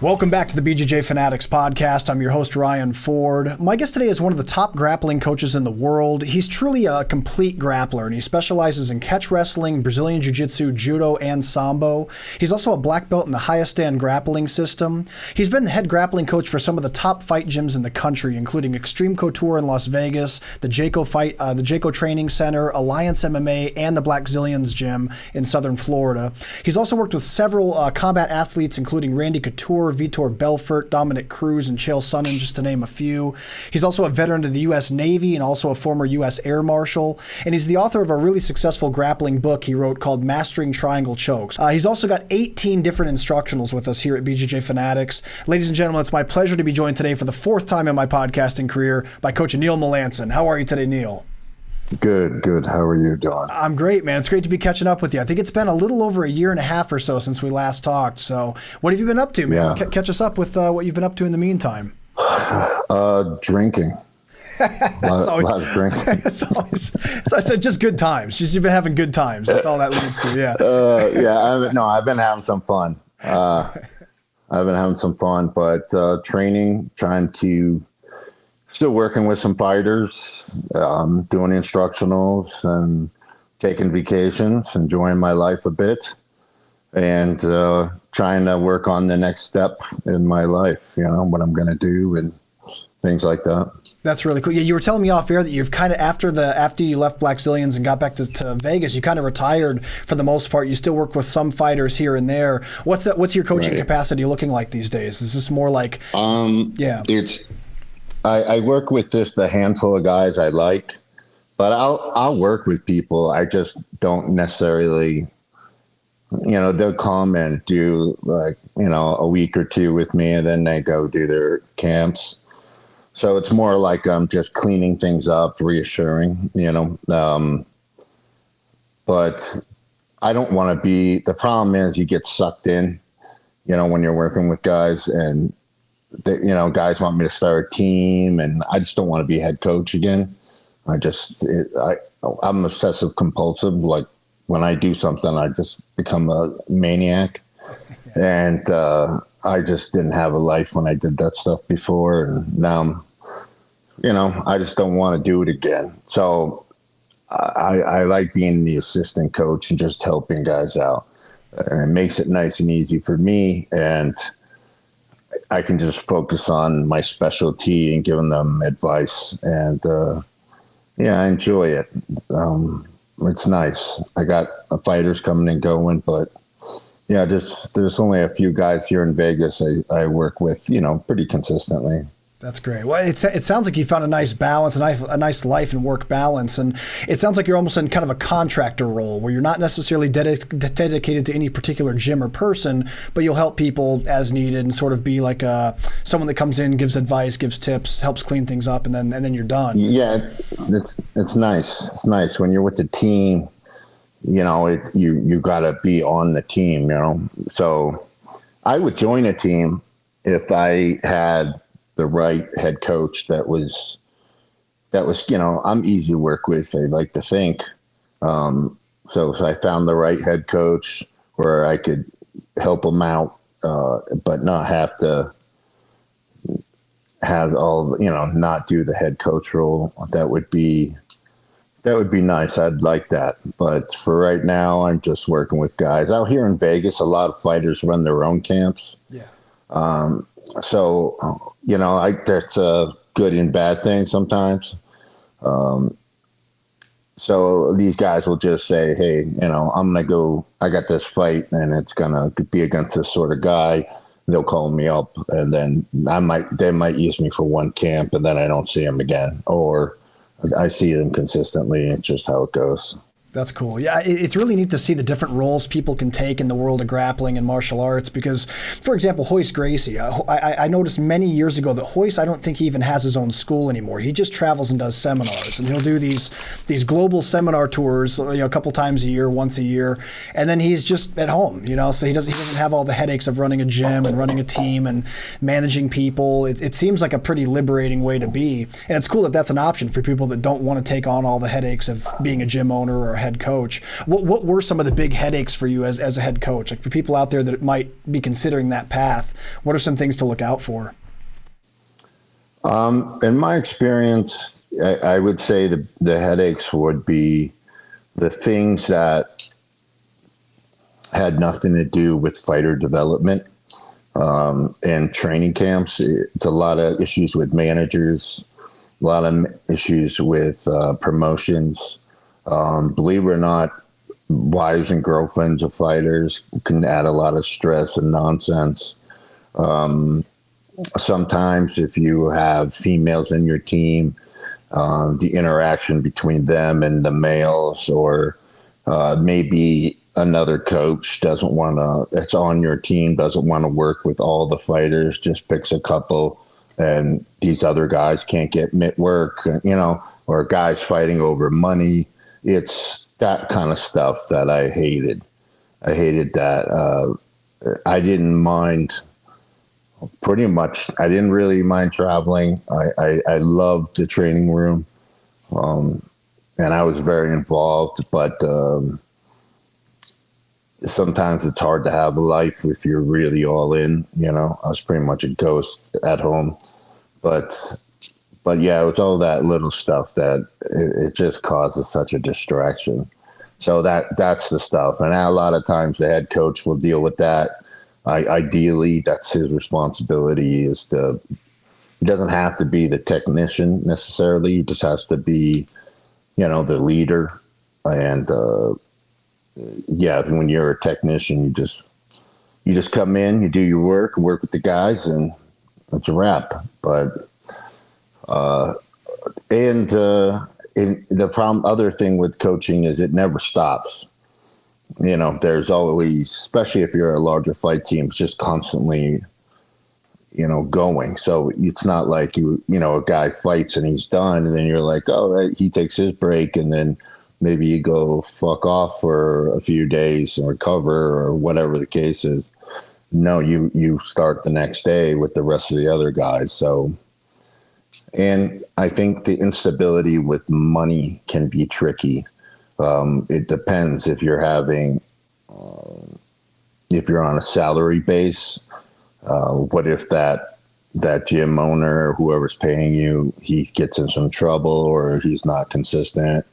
Welcome back to the BJJ Fanatics podcast. I'm your host, Ryan Ford. My guest today is one of the top grappling coaches in the world. He's truly a complete grappler, and he specializes in catch wrestling, Brazilian Jiu-Jitsu, Judo, and Sambo. He's also a black belt in the highest stand grappling system. He's been the head grappling coach for some of the top fight gyms in the country, including Extreme Couture in Las Vegas, the Jayco Training Center, Alliance MMA, and the Black Zillions Gym in Southern Florida. He's also worked with several combat athletes, including Randy Couture, Vitor Belfort, Dominic Cruz, and Chael Sonnen, just to name a few. He's also a veteran of the U.S. Navy and also a former U.S. Air Marshal. And he's the author of a really successful grappling book he wrote called Mastering Triangle Chokes. He's also got 18 different instructionals with us here at BJJ Fanatics. Ladies and gentlemen, it's my pleasure to be joined today for the fourth time in my podcasting career by Coach Neil Melanson. How are you today, Neil? Good. How are you doing? I'm great, man. It's great to be catching up with you. I think it's been a little over a year and a half or so since we last talked. So what have you been up to, man? Yeah. Catch us up with what you've been up to in the meantime. Drinking. A lot of drinking. I said just good times. Just you've been having good times. That's all that leads to, yeah. I've been having some fun. But training, still working with some fighters, doing instructionals and taking vacations, enjoying my life a bit, and trying to work on the next step in my life, what I'm going to do and things like that. That's really cool. Yeah, you were telling me off air that you've kind of, after you left Black Zillions and got back to Vegas, you kind of retired for the most part. You still work with some fighters here and there. What's your coaching capacity looking like these days? Is this more like, I work with just a handful of guys I like, but I'll work with people. I just don't necessarily, they'll come and do a week or two with me, and then they go do their camps. So it's more like I'm just cleaning things up, reassuring, but I don't want to be, the problem is you get sucked in, when you're working with guys, and guys want me to start a team, and I just don't want to be head coach again. I'm obsessive compulsive. Like when I do something, I just become a maniac. And I just didn't have a life when I did that stuff before. And now I just don't want to do it again. So I like being the assistant coach and just helping guys out. And it makes it nice and easy for me. And I can just focus on my specialty and giving them advice, and I enjoy it. It's nice. I got fighters coming and going, but there's only a few guys here in Vegas I work with, pretty consistently. That's great. Well, it sounds like you found a nice balance, a nice life and work balance. And it sounds like you're almost in kind of a contractor role where you're not necessarily dedicated to any particular gym or person, but you'll help people as needed and sort of be like someone that comes in, gives advice, gives tips, helps clean things up, and then you're done. Yeah, it's nice. It's nice when you're with the team. You got to be on the team. So I would join a team if I had the right head coach that was, I'm easy to work with, I like to think. So I found the right head coach where I could help them out, but not have to have not do the head coach role. That would be nice. I'd like that. But for right now, I'm just working with guys out here in Vegas. A lot of fighters run their own camps. Yeah. So, that's a good and bad thing sometimes. So these guys will just say, hey, I'm going to go, I got this fight and it's going to be against this sort of guy. They'll call me up, and then they might use me for one camp, and then I don't see them again, or I see them consistently. It's just how it goes. That's cool. Yeah, it's really neat to see the different roles people can take in the world of grappling and martial arts because, for example, Royce Gracie, I noticed many years ago that Royce, I don't think he even has his own school anymore. He just travels and does seminars, and he'll do these global seminar tours, a couple times a year, once a year, and then he's just at home, so he doesn't have all the headaches of running a gym and running a team and managing people. It seems like a pretty liberating way to be, and it's cool that that's an option for people that don't want to take on all the headaches of being a gym owner or head coach. What were some of the big headaches for you as a head coach? Like for people out there that might be considering that path, what are some things to look out for? In my experience, I would say the headaches would be the things that had nothing to do with fighter development and training camps. It's a lot of issues with managers, a lot of issues with promotions. Believe it or not, wives and girlfriends of fighters can add a lot of stress and nonsense. Sometimes if you have females in your team, the interaction between them and the males, or maybe another coach doesn't want to, that's on your team, doesn't want to work with all the fighters, just picks a couple, and these other guys can't get work, or guys fighting over money. It's that kind of stuff that I hated. I hated that. I didn't mind. Pretty much, I didn't really mind traveling. I loved the training room, and I was very involved. But sometimes it's hard to have a life if you're really all in. I was pretty much a ghost at home. But yeah, it was all that little stuff that it just causes such a distraction. So that's the stuff. And a lot of times the head coach will deal with that. Ideally, that's his responsibility. He doesn't have to be the technician necessarily. He just has to be, the leader. And when you're a technician, you just come in, you do your work with the guys, and it's a wrap. But the other thing with coaching is it never stops. There's always, especially if you're a larger fight team, it's just constantly, going. So it's not like a guy fights and he's done, and then you're like, oh, he takes his break, and then maybe you go fuck off for a few days and recover or whatever the case is. No, you start the next day with the rest of the other guys. So, and I think the instability with money can be tricky. It depends if you're if you're on a salary base. What if that gym owner or whoever's paying you, he gets in some trouble, or he's not consistent,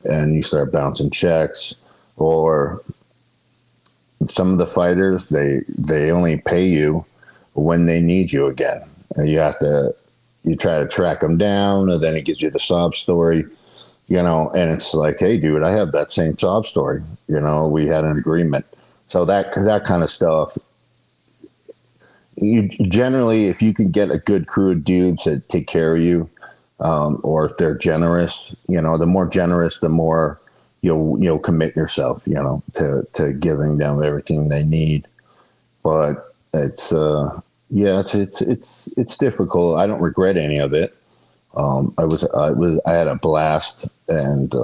and you start bouncing checks? Or some of the fighters, they only pay you when they need you again, and you try to track them down, and then it gives you the sob story. And it's like, hey, dude, I have that same sob story. We had an agreement. So that kind of stuff. You generally, if you can get a good crew of dudes that take care of you, or if they're generous, the more generous, the more you'll commit yourself, to giving them everything they need. But it's it's difficult. I don't regret any of it. I had a blast, and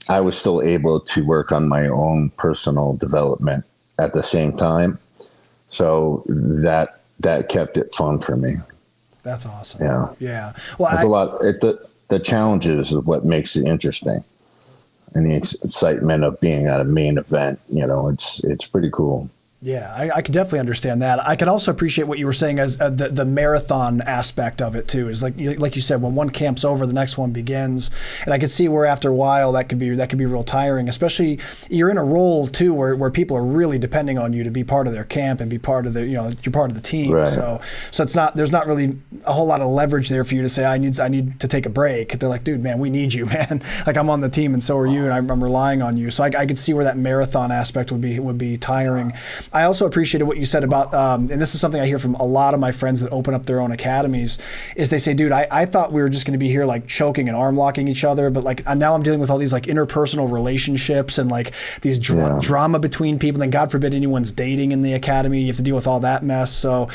I was still able to work on my own personal development at the same time. So that kept it fun for me. That's awesome. Yeah. Well, there's a lot. The challenges is what makes it interesting, and the excitement of being at a main event. It's pretty cool. Yeah, I could definitely understand that. I can also appreciate what you were saying as the marathon aspect of it too. Is like you said, when one camp's over, the next one begins, and I could see where after a while that could be real tiring. Especially you're in a role too where people are really depending on you to be part of their camp and be part of you're part of the team. Right. So there's not really a whole lot of leverage there for you to say I need to take a break. They're like, dude, man, we need you, man. Like I'm on the team and so are you, and I'm relying on you. So I could see where that marathon aspect would be tiring. I also appreciated what you said about, and this is something I hear from a lot of my friends that open up their own academies, is they say, dude, I thought we were just going to be here like choking and arm locking each other, but like now I'm dealing with all these like interpersonal relationships and like these drama between people. And God forbid anyone's dating in the academy. You have to deal with all that mess. So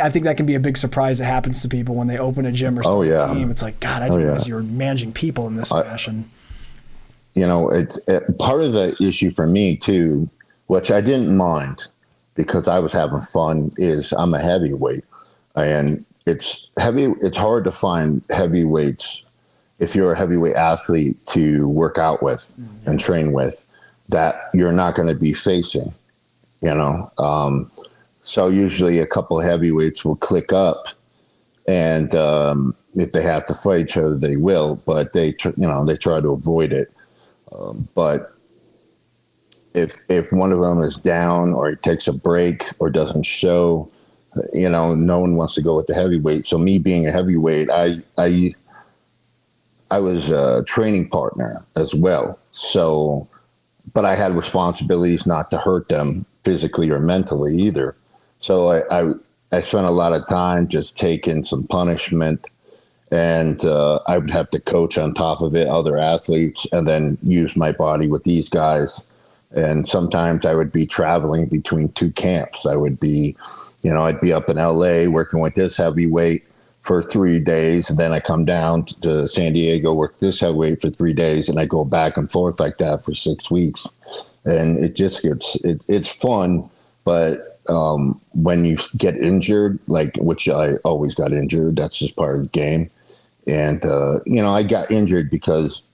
I think that can be a big surprise that happens to people when they open a gym or start a team. It's like, God, I didn't realize you were managing people in this fashion. It's part of the issue for me too, which I didn't mind, because I was having fun, is I'm a heavyweight, and it's hard to find heavyweights if you're a heavyweight athlete to work out with and train with that you're not going to be facing, you know? So usually a couple of heavyweights will click up, and if they have to fight each other, they will, but they try to avoid it. But if one of them is down or he takes a break or doesn't show, you know, no one wants to go with the heavyweight. So me being a heavyweight, I was a training partner as well. So, but I had responsibilities not to hurt them physically or mentally either. So I spent a lot of time just taking some punishment, and I would have to coach on top of it, other athletes, and then use my body with these guys. And sometimes I would be traveling between two camps. I would be, you know, I'd be up in LA working with this heavyweight for 3 days, and then I come down to San Diego, work this heavyweight for 3 days, and I go back and forth like that for 6 weeks. And it just it's fun, but when you get injured, like, which I always got injured, that's just part of the game. And, you know, I got injured because,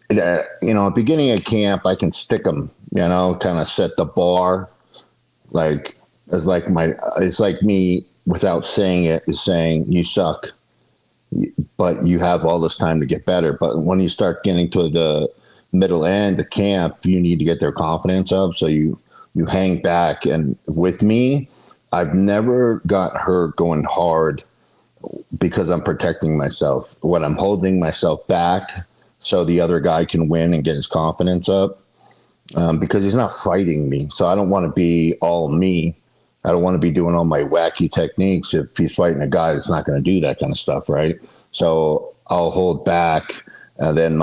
you know, at the beginning of camp, I can stick them, you know, kind of set the bar. Like, it's like me, without saying it, is saying, you suck, but you have all this time to get better. But when you start getting to the middle end of camp, you need to get their confidence up. So you hang back. And with me, I've never got hurt going hard because I'm protecting myself. When I'm holding myself back so the other guy can win and get his confidence up, because he's not fighting me. So I don't want to be all me. I don't want to be doing all my wacky techniques if he's fighting a guy that's not going to do that kind of stuff, right? So I'll hold back, and then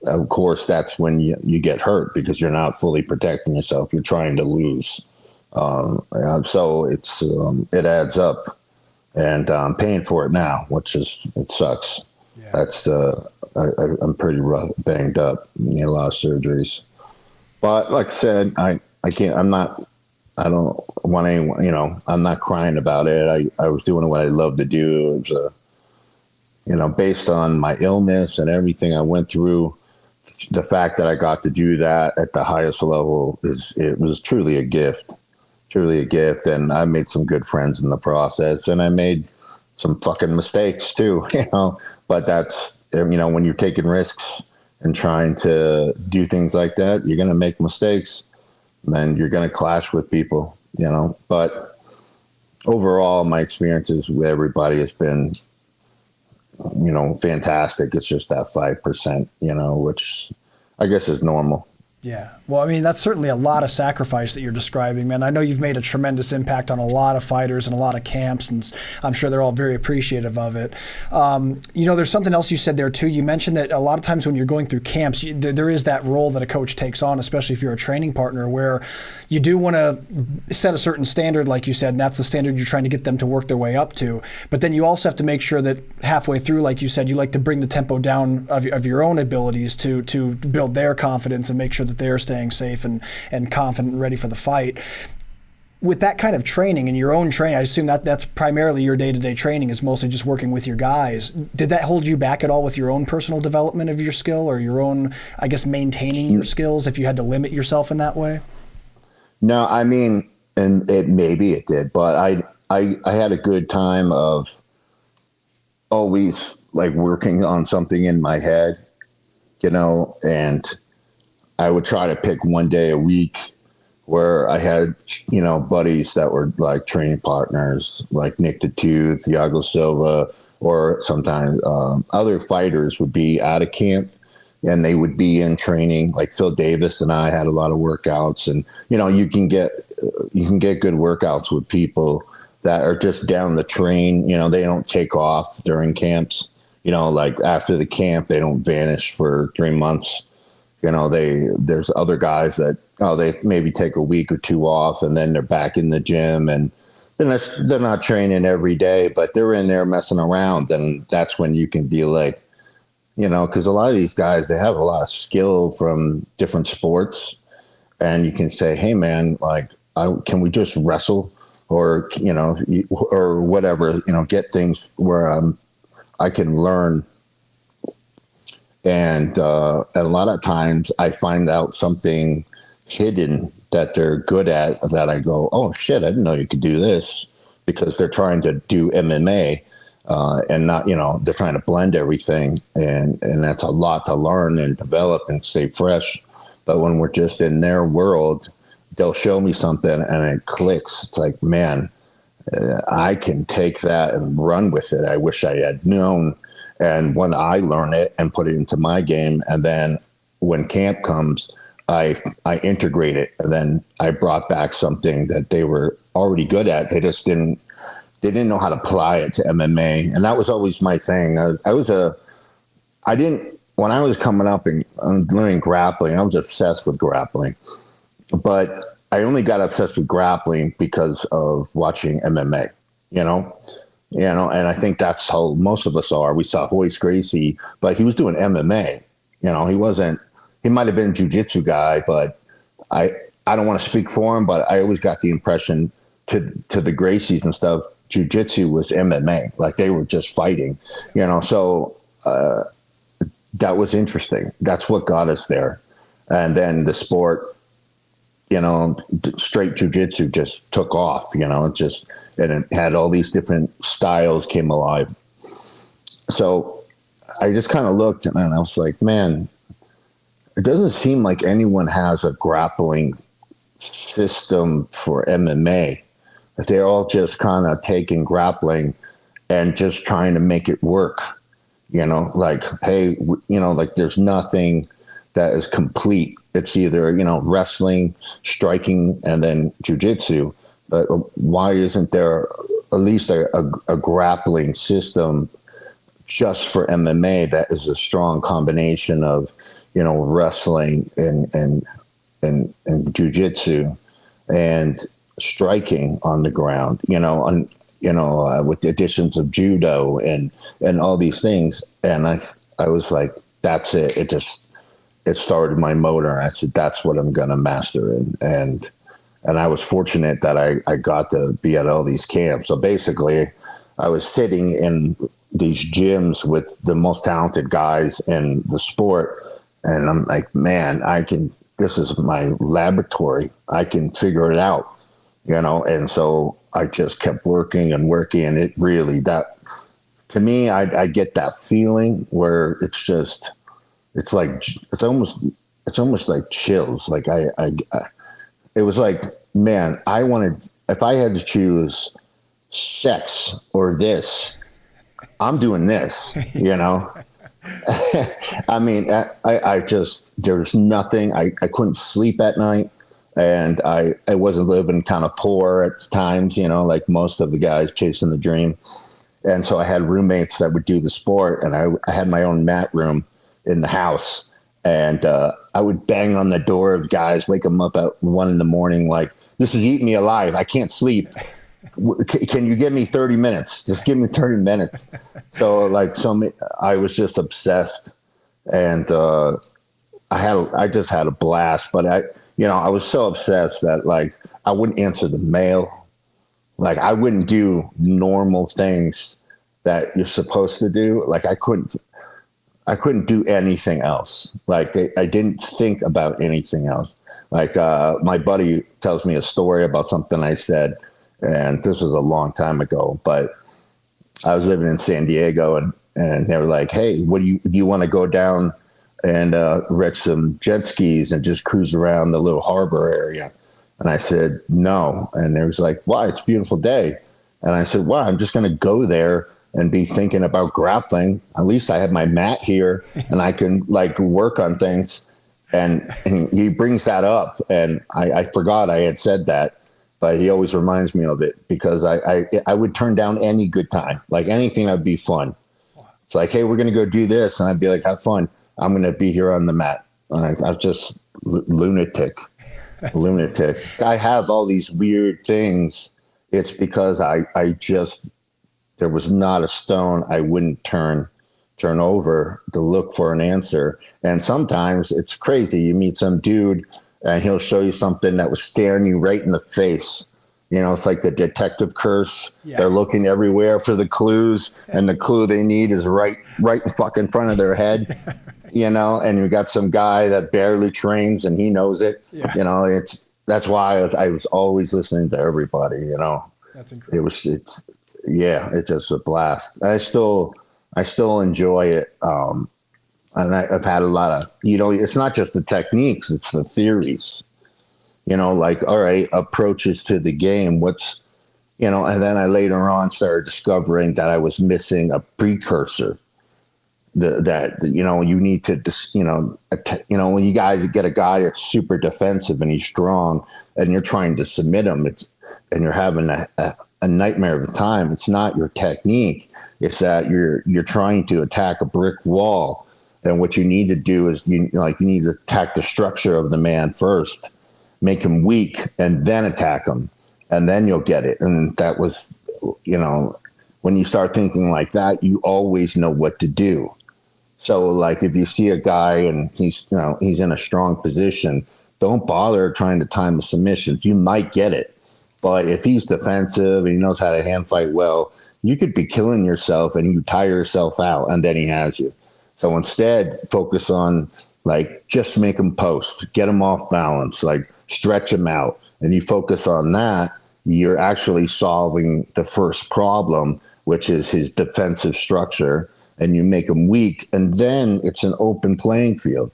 of course, that's when you get hurt because you're not fully protecting yourself. You're trying to lose. So it adds up, and I'm paying for it now, it sucks. Yeah. That's I'm pretty banged up. You know, a lot of surgeries, but like I said, I don't want anyone, you know, I'm not crying about it. I was doing what I love to do. It was you know, based on my illness and everything I went through, the fact that I got to do that at the highest level it was truly a gift. And I made some good friends in the process, and I made some fucking mistakes too, you know, but that's, you know, when you're taking risks and trying to do things like that, you're going to make mistakes, and you're going to clash with people, you know, but overall my experiences with everybody has been, you know, fantastic. It's just that 5%, you know, which I guess is normal. Yeah. Well, I mean, that's certainly a lot of sacrifice that you're describing, man. I know you've made a tremendous impact on a lot of fighters and a lot of camps, and I'm sure they're all very appreciative of it. You know, there's something else you said there, too. You mentioned that a lot of times when you're going through camps, there is that role that a coach takes on, especially if you're a training partner, where you do want to set a certain standard, like you said, and that's the standard you're trying to get them to work their way up to. But then you also have to make sure that halfway through, like you said, you like to bring the tempo down of your own abilities to build their confidence and make sure that they're staying safe and confident and ready for the fight. With that kind of training and your own training, I assume that's primarily your day-to-day training is mostly just working with your guys. Did that hold you back at all with your own personal development of your skill, or your own, I guess, maintaining your skills if you had to limit yourself in that way? No, I mean, and maybe it did, but I had a good time of always like working on something in my head, you know, and I would try to pick one day a week where I had, you know, buddies that were like training partners, like Nick the Tooth, Thiago Silva, or sometimes other fighters would be out of camp and they would be in training. Like Phil Davis and I had a lot of workouts, and, you know, you can get good workouts with people that are just down the train. You know, they don't take off during camps, you know, like after the camp, they don't vanish for 3 months. You know, there's other guys that, they maybe take a week or two off and then they're back in the gym, and then they're not training every day, but they're in there messing around. And that's when you can be like, you know, because a lot of these guys, they have a lot of skill from different sports, and you can say, hey man, like, can we just wrestle, or, you know, or whatever, you know, get things where I can learn. And a lot of times I find out something hidden that they're good at that I go, oh shit, I didn't know you could do this, because they're trying to do MMA and not, they're trying to blend everything. And that's a lot to learn and develop and stay fresh. But when we're just in their world, they'll show me something and it clicks. It's like, man, I can take that and run with it. I wish I had known. And when I learn it and put it into my game, and then when camp comes, I integrate it. And then I brought back something that they were already good at. They just didn't know how to apply it to MMA. And that was always my thing. When I was coming up and learning grappling, I was obsessed with grappling. But I only got obsessed with grappling because of watching MMA, and I think that's how most of us are. We saw Hoist Gracie, but he was doing MMA. He might have been a jiu-jitsu guy, but I don't want to speak for him, but I always got the impression to the Gracies and stuff, jiu-jitsu was MMA. Like they were just fighting, so that was interesting. That's what got us there. And then the sport, straight jiu-jitsu just took off, and it had all these different styles came alive. So I just kind of looked and I was like, man, it doesn't seem like anyone has a grappling system for MMA. They're all just kind of taking grappling and just trying to make it work, like, hey, like there's nothing that is complete. It's either, wrestling, striking, and then jiu-jitsu. But why isn't there at least a grappling system just for MMA that is a strong combination of, wrestling and jiu-jitsu and striking on the ground, with the additions of judo and all these things. And I was like, that's it. It started my motor. And I said, that's what I'm going to master. And I was fortunate that I got to be at all these camps. So basically I was sitting in these gyms with the most talented guys in the sport. And I'm like, man, this is my laboratory. I can figure it out, And so I just kept working. And it really, to me, I get that feeling where it's almost like chills. Like it was like, man, if I had to choose sex or this, I'm doing this, I mean, there's nothing, I couldn't sleep at night, and I wasn't living kind of poor at times, like most of the guys chasing the dream. And so I had roommates that would do the sport, and I had my own mat room in the house, and I would bang on the door of guys, wake them up at 1 a.m, like, this is eating me alive. I can't sleep. Can you give me 30 minutes? Just give me 30 minutes. So I was just obsessed, and I just had a blast. But I was so obsessed that like I wouldn't answer the mail. Like I wouldn't do normal things that you're supposed to do. Like I couldn't do anything else. Like I didn't think about anything else. Like my buddy tells me a story about something I said, and this was a long time ago, but I was living in San Diego, and they were like, hey, do you want to go down and rent some jet skis and just cruise around the little harbor area? And I said, no. And they was like, why? It's a beautiful day. And I said, well, I'm just going to go there and be thinking about grappling. At least I have my mat here and I can like work on things. And he brings that up, and I forgot I had said that, but he always reminds me of it because I would turn down any good time, like anything that would be fun. It's like, hey, we're going to go do this. And I'd be like, have fun. I'm going to be here on the mat. I'm just lunatic. I have all these weird things. It's because there was not a stone I wouldn't turn over to look for an answer. And sometimes it's crazy. You meet some dude and he'll show you something that was staring you right in the face. You know, it's like the detective curse. Yeah. They're looking everywhere for the clues, and the clue they need is right in fucking front of their head. You know, and you got some guy that barely trains and he knows it. Yeah. You know, that's why I was always listening to everybody. You know, that's incredible. It's just a blast. I still enjoy it. And I've had a lot of, you know, it's not just the techniques, it's the theories. You know, like, all right, approaches to the game. What's, you know, and then I later on started discovering that I was missing a precursor. That you know, you need to, you know, when you guys get a guy that's super defensive and he's strong, and you're trying to submit him, and you're having a nightmare of a time. It's not your technique; it's that you're trying to attack a brick wall, and what you need to do is you need to attack the structure of the man first, make him weak, and then attack him, and then you'll get it. And that was, you know, when you start thinking like that, you always know what to do. So, like, if you see a guy and he's in a strong position, don't bother trying to time the submission. You might get it, but if he's defensive and he knows how to hand fight well, you could be killing yourself and you tire yourself out, and then he has you. So instead, focus on, like, just make him post, get him off balance, like stretch him out, and you focus on that. You're actually solving the first problem, which is his defensive structure. And you make them weak, and then it's an open playing field,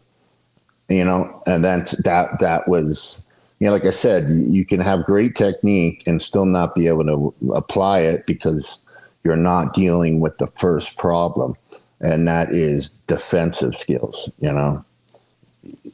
you know. And that was, you know, like I said, you can have great technique and still not be able to apply it because you're not dealing with the first problem, and that is defensive skills. You know,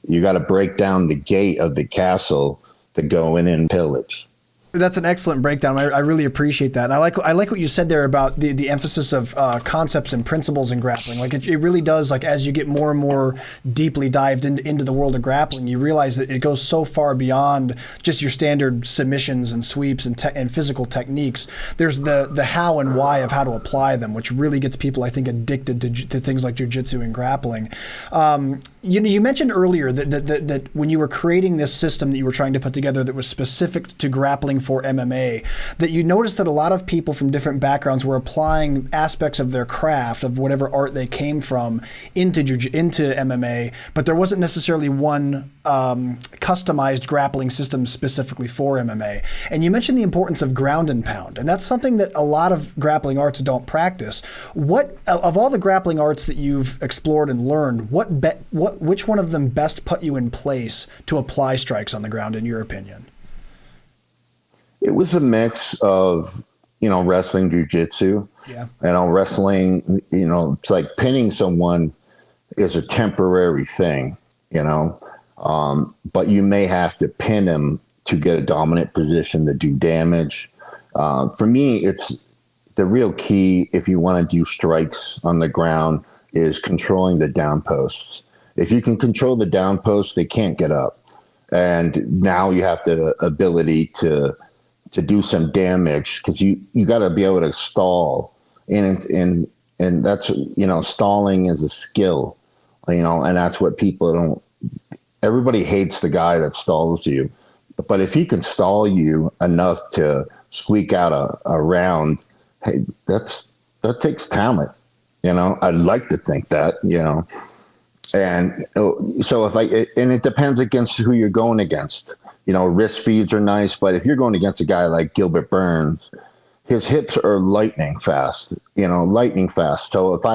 you got to break down the gate of the castle to go in and pillage. That's an excellent breakdown. I really appreciate that. And I like what you said there about the emphasis of concepts and principles in grappling. Like it really does, like, as you get more and more deeply dived into the world of grappling, you realize that it goes so far beyond just your standard submissions and sweeps and physical techniques. There's the how and why of how to apply them, which really gets people, I think, addicted to things like jiu-jitsu and grappling. You mentioned earlier that when you were creating this system that you were trying to put together that was specific to grappling for MMA, that you noticed that a lot of people from different backgrounds were applying aspects of their craft, of whatever art they came from, into MMA, but there wasn't necessarily one customized grappling system specifically for MMA. And you mentioned the importance of ground and pound, and that's something that a lot of grappling arts don't practice. What of all the grappling arts that you've explored and learned, which one of them best put you in place to apply strikes on the ground, in your opinion? It was a mix of, you know, wrestling, jiu-jitsu. Yeah. You know, wrestling, you know, it's like pinning someone is a temporary thing, you know, but you may have to pin him to get a dominant position to do damage. For me, it's the real key if you want to do strikes on the ground is controlling the down posts. If you can control the down posts, they can't get up. And now you have the ability to do some damage because you got to be able to stall. And that's, you know, stalling is a skill, you know, and that's what people don't, everybody hates the guy that stalls you. But if he can stall you enough to squeak out a round, hey, that takes talent, you know. I'd like to think that, you know. And so and it depends against who you're going against. You know, wrist feeds are nice, but if you're going against a guy like Gilbert Burns, his hips are lightning fast, you know, lightning fast. So if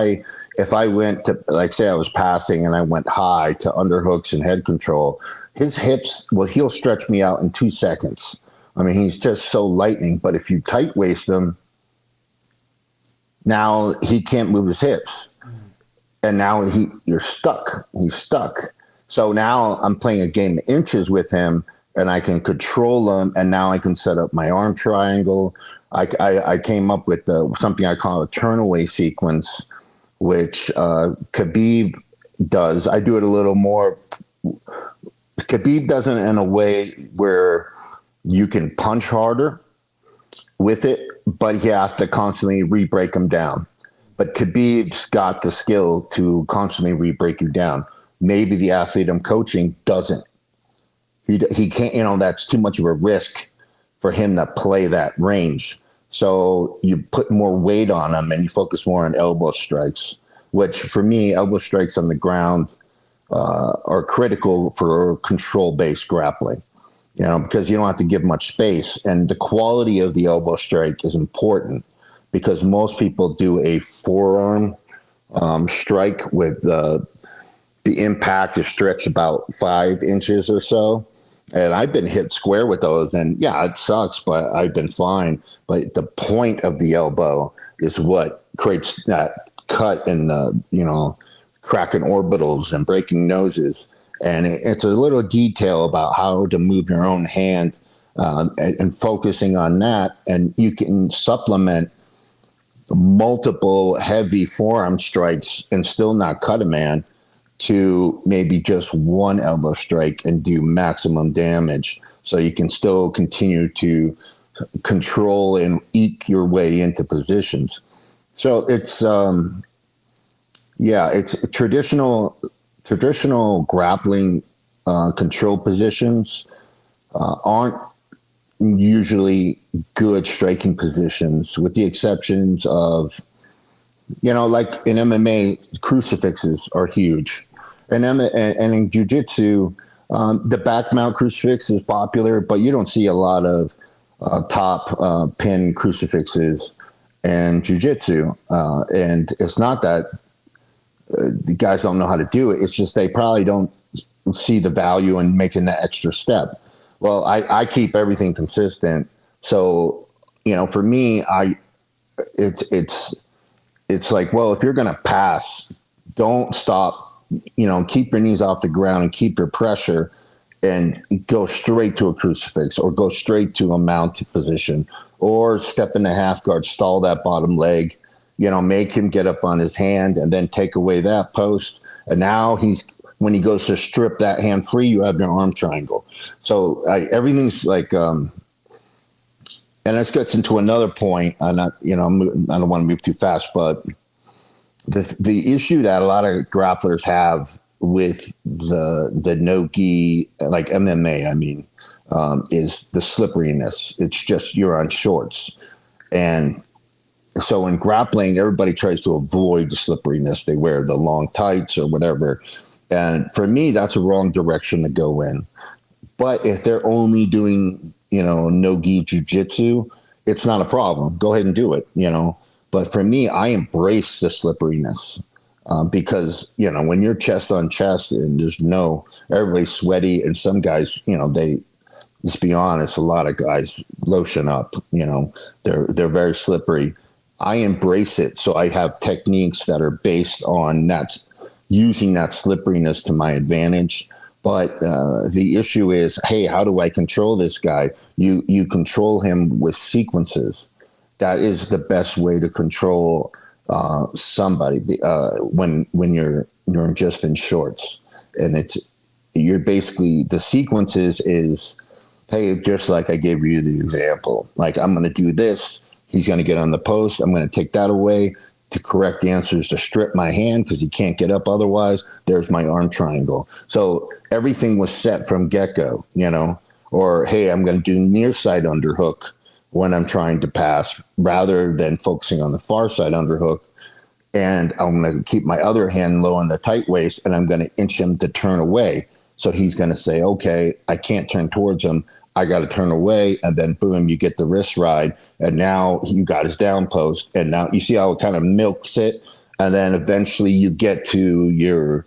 I went to, like, say I was passing and I went high to underhooks and head control, his hips, well, he'll stretch me out in 2 seconds. I mean, he's just so lightning. But if you tight waist him, now he can't move his hips. And now you're stuck. He's stuck. So now I'm playing a game of inches with him, and I can control him. And now I can set up my arm triangle. I came up with something I call a turnaway sequence, which Khabib does. I do it a little more. Khabib does it in a way where you can punch harder with it, but you have to constantly re-break him down. But Khabib's got the skill to constantly re-break you down. Maybe the athlete I'm coaching doesn't. He can't, you know, that's too much of a risk for him to play that range. So you put more weight on him and you focus more on elbow strikes, which for me, elbow strikes on the ground are critical for control-based grappling, because you don't have to give much space. And the quality of the elbow strike is important because most people do a forearm strike with the impact is stretched about 5 inches or so. And I've been hit square with those, and yeah, it sucks, but I've been fine. But the point of the elbow is what creates that cut in the, cracking orbitals and breaking noses. And it's a little detail about how to move your own hand and focusing on that. And you can supplement multiple heavy forearm strikes and still not cut a man to maybe just one elbow strike and do maximum damage. So you can still continue to control and eke your way into positions. So it's, it's traditional grappling control positions aren't usually good striking positions, with the exceptions of, like in MMA, crucifixes are huge. And in jiu-jitsu, the back mount crucifix is popular, but you don't see a lot of top pin crucifixes in jiu-jitsu. And it's not that the guys don't know how to do it. It's just they probably don't see the value in making that extra step. Well, I keep everything consistent. So, for me, it's like, well, if you're going to pass, don't stop, keep your knees off the ground and keep your pressure and go straight to a crucifix or go straight to a mounted position or step in the half guard, stall that bottom leg, make him get up on his hand and then take away that post. And now when he goes to strip that hand free, you have your arm triangle. So everything's like, and this gets into another point. I don't want to move too fast, but the issue that a lot of grapplers have with the no-gi, like MMA, is the slipperiness. It's just you're on shorts. And so in grappling, everybody tries to avoid the slipperiness. They wear the long tights or whatever. And for me, that's a wrong direction to go in. But if they're only doing, no-gi jiu-jitsu, it's not a problem. Go ahead and do it, But for me, I embrace the slipperiness because, when you're chest on chest and everybody's sweaty and some guys, let's be honest, a lot of guys lotion up, they're very slippery. I embrace it. So I have techniques that are based on that, using that slipperiness to my advantage. But the issue is, hey, how do I control this guy? You control him with sequences. That is the best way to control somebody when you're just in shorts. And you're basically, the sequences is, hey, just like I gave you the example, like I'm going to do this. He's going to get on the post. I'm going to take that away. The correct answer is to strip my hand because he can't get up otherwise. There's my arm triangle. So everything was set from get-go, or, hey, I'm going to do near side underhook when I'm trying to pass rather than focusing on the far side underhook. And I'm going to keep my other hand low on the tight waist and I'm going to inch him to turn away. So he's going to say, okay, I can't turn towards him. I got to turn away, and then boom, you get the wrist ride, and now you got his down post, and now you see how it kind of milks it, and then eventually you get to your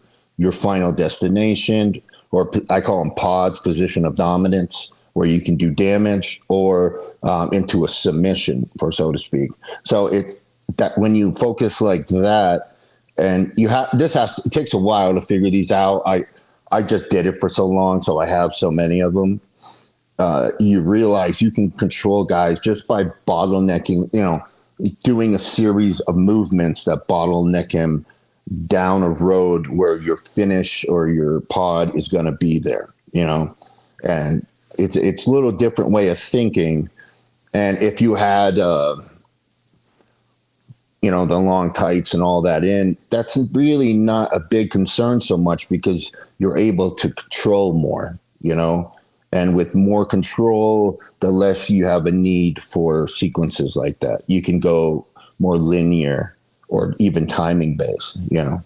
final destination, or I call them pods, position of dominance, where you can do damage or into a submission, or so to speak. So that when you focus like that, and it takes a while to figure these out. I just did it for so long, so I have so many of them. You realize you can control guys just by bottlenecking, doing a series of movements that bottleneck him down a road where your finish or your pod is going to be there, and it's a little different way of thinking. And if you had, the long tights and all that that's really not a big concern so much because you're able to control more, And with more control, the less you have a need for sequences like that. You can go more linear or even timing based, you know.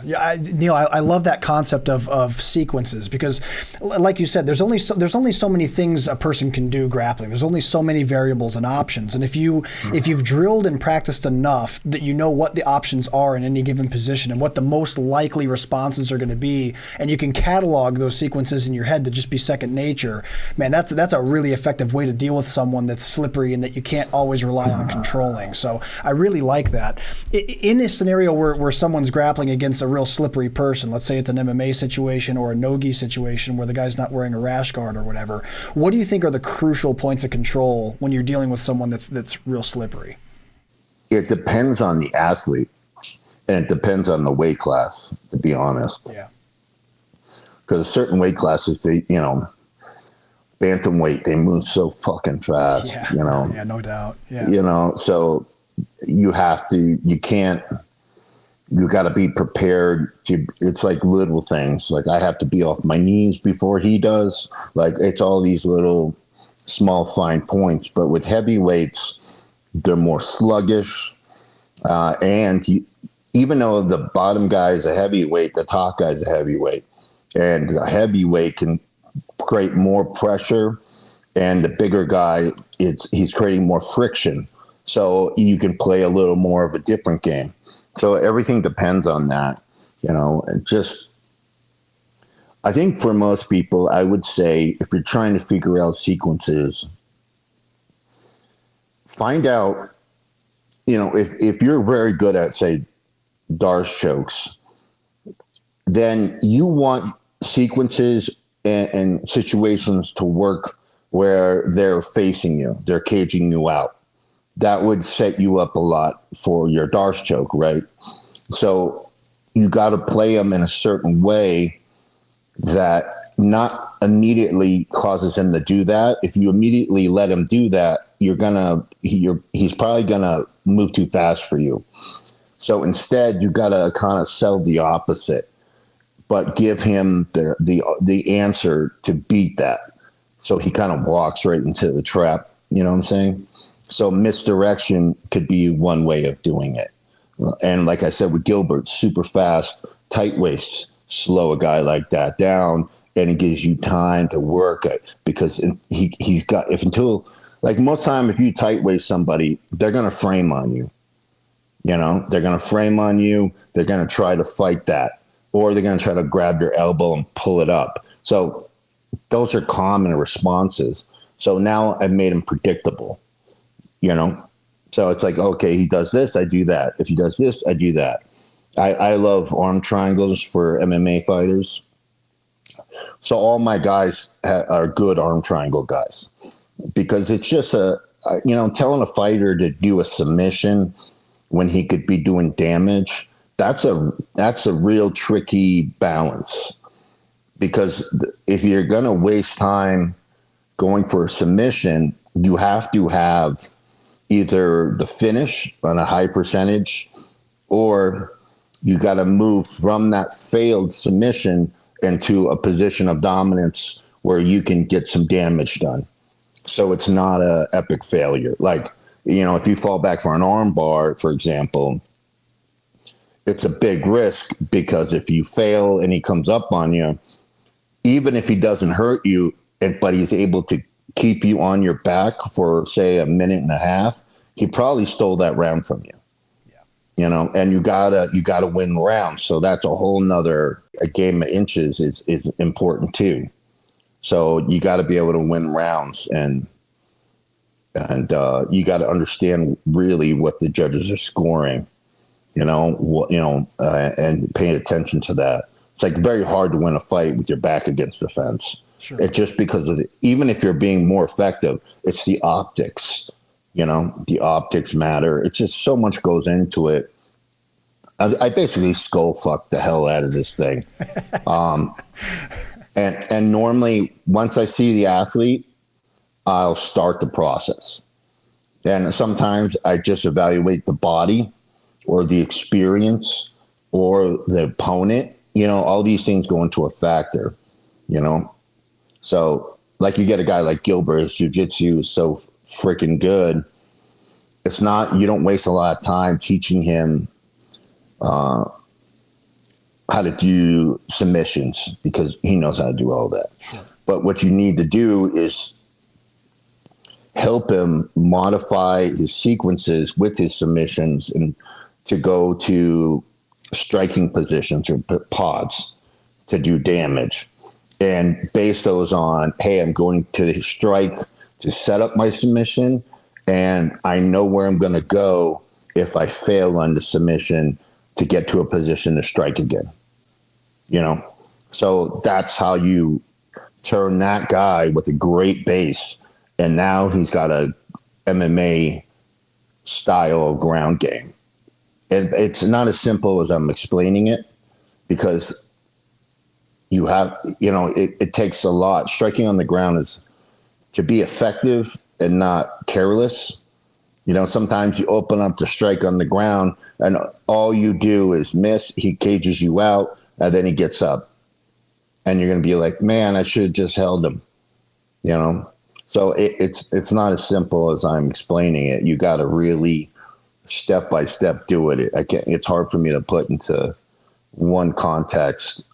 Yeah, Neil, I love that concept of sequences because, like you said, there's only so many things a person can do grappling. There's only so many variables and options, and if you've drilled and practiced enough that you know what the options are in any given position and what the most likely responses are going to be, and you can catalog those sequences in your head to just be second nature, man, that's a really effective way to deal with someone that's slippery and that you can't always rely on controlling. So I really like that. In a scenario where someone's grappling against a real slippery person, let's say it's an MMA situation or a no-gi situation where the guy's not wearing a rash guard or whatever, what do you think are the crucial points of control when you're dealing with someone that's real slippery? It depends on the athlete, and it depends on the weight class, to be honest. Yeah. Because certain weight classes, bantamweight, they move so fucking fast, Yeah, no doubt. Yeah. So you got to be prepared it's like little things. Like I have to be off my knees before he does. Like it's all these little small fine points, but with heavyweights, they're more sluggish. Even though the bottom guy is a heavyweight, the top guy is a heavyweight, and a heavyweight can create more pressure, and the bigger guy, he's creating more friction. So you can play a little more of a different game. So everything depends on that, and I think for most people, I would say if you're trying to figure out sequences, find out, if you're very good at, say, Darce chokes, then you want sequences and situations to work where they're facing you, they're caging you out. That would set you up a lot for your Darce choke, right? So you got to play them in a certain way that not immediately causes him to do that. If you immediately let him do that, he's probably gonna move too fast for you. So instead, you got to kind of sell the opposite, but give him the answer to beat that. So he kind of walks right into the trap. You know what I'm saying? So misdirection could be one way of doing it. And like I said, with Gilbert, super fast, tight waist, slow a guy like that down, and it gives you time to work it because most time, if you tight waist somebody, they're going to frame on you. They're going to frame on you. They're going to try to fight that, or they're going to try to grab your elbow and pull it up. So those are common responses. So now I've made them predictable. So it's like, okay, he does this, I do that. If he does this, I do that. I love arm triangles for MMA fighters. So all my guys are good arm triangle guys because it's just telling a fighter to do a submission when he could be doing damage. That's a real tricky balance because if you're going to waste time going for a submission, you have to have either the finish on a high percentage, or you got to move from that failed submission into a position of dominance where you can get some damage done. So it's not an epic failure. Like, if you fall back for an arm bar, for example, it's a big risk because if you fail and he comes up on you, even if he doesn't hurt you, but he's able to keep you on your back for, say, a minute and a half, he probably stole that round from you. Yeah. And you gotta win rounds. So that's a whole nother game of inches is important too. So you got to be able to win rounds, and you got to understand really what the judges are scoring, and paying attention to that. It's like very hard to win a fight with your back against the fence. Sure. It's just because even if you're being more effective, it's the optics. The optics matter. It's just so much goes into it. I basically skull fuck the hell out of this thing. And normally once I see the athlete, I'll start the process. And sometimes I just evaluate the body or the experience or the opponent. All these things go into a factor, So like you get a guy like Gilbert, his jiu-jitsu is so freaking good. It's not, you don't waste a lot of time teaching him how to do submissions because he knows how to do all that. Sure. But what you need to do is help him modify his sequences with his submissions and to go to striking positions or pods to do damage and base those on, hey, I'm going to strike to set up my submission, and I know where I'm going to go if I fail on the submission to get to a position to strike again. You know, so that's how you turn that guy with a great base, and now he's got a MMA style of ground game. And it's not as simple as I'm explaining it, because you have, you know, it takes a lot. Striking on the ground is to be effective and not careless. You know, sometimes you open up to strike on the ground and all you do is miss. He cages you out and then he gets up. And you're going to be like, man, I should have just held him. You know? So it's not as simple as I'm explaining it. You got to really step by step do it. It's hard for me to put into one context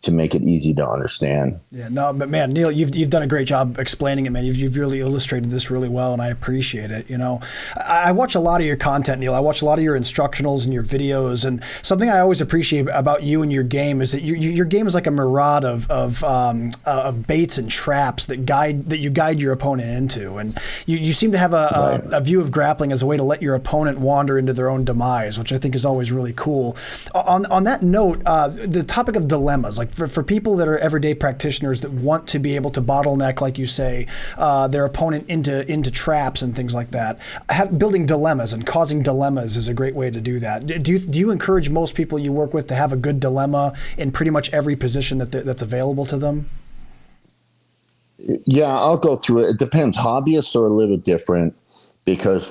to make it easy to understand. Yeah, no, but man, Neil, you've done a great job explaining it, man. You've really illustrated this really well, and I appreciate it. You know, I watch a lot of your content, Neil. I watch a lot of your instructionals and your videos, and something I always appreciate about you and your game is that your game is like a mirage of baits and traps that you guide your opponent into, and you seem to have a view of grappling as a way to let your opponent wander into their own demise, which I think is always really cool. On that note, the topic of dilemmas, like for people that are everyday practitioners that want to be able to bottleneck, like you say, their opponent into traps and things like that, building dilemmas and causing dilemmas is a great way to do that. Do you encourage most people you work with to have a good dilemma in pretty much every position that's available to them? Yeah, I'll go through it. It depends. Hobbyists are a little different because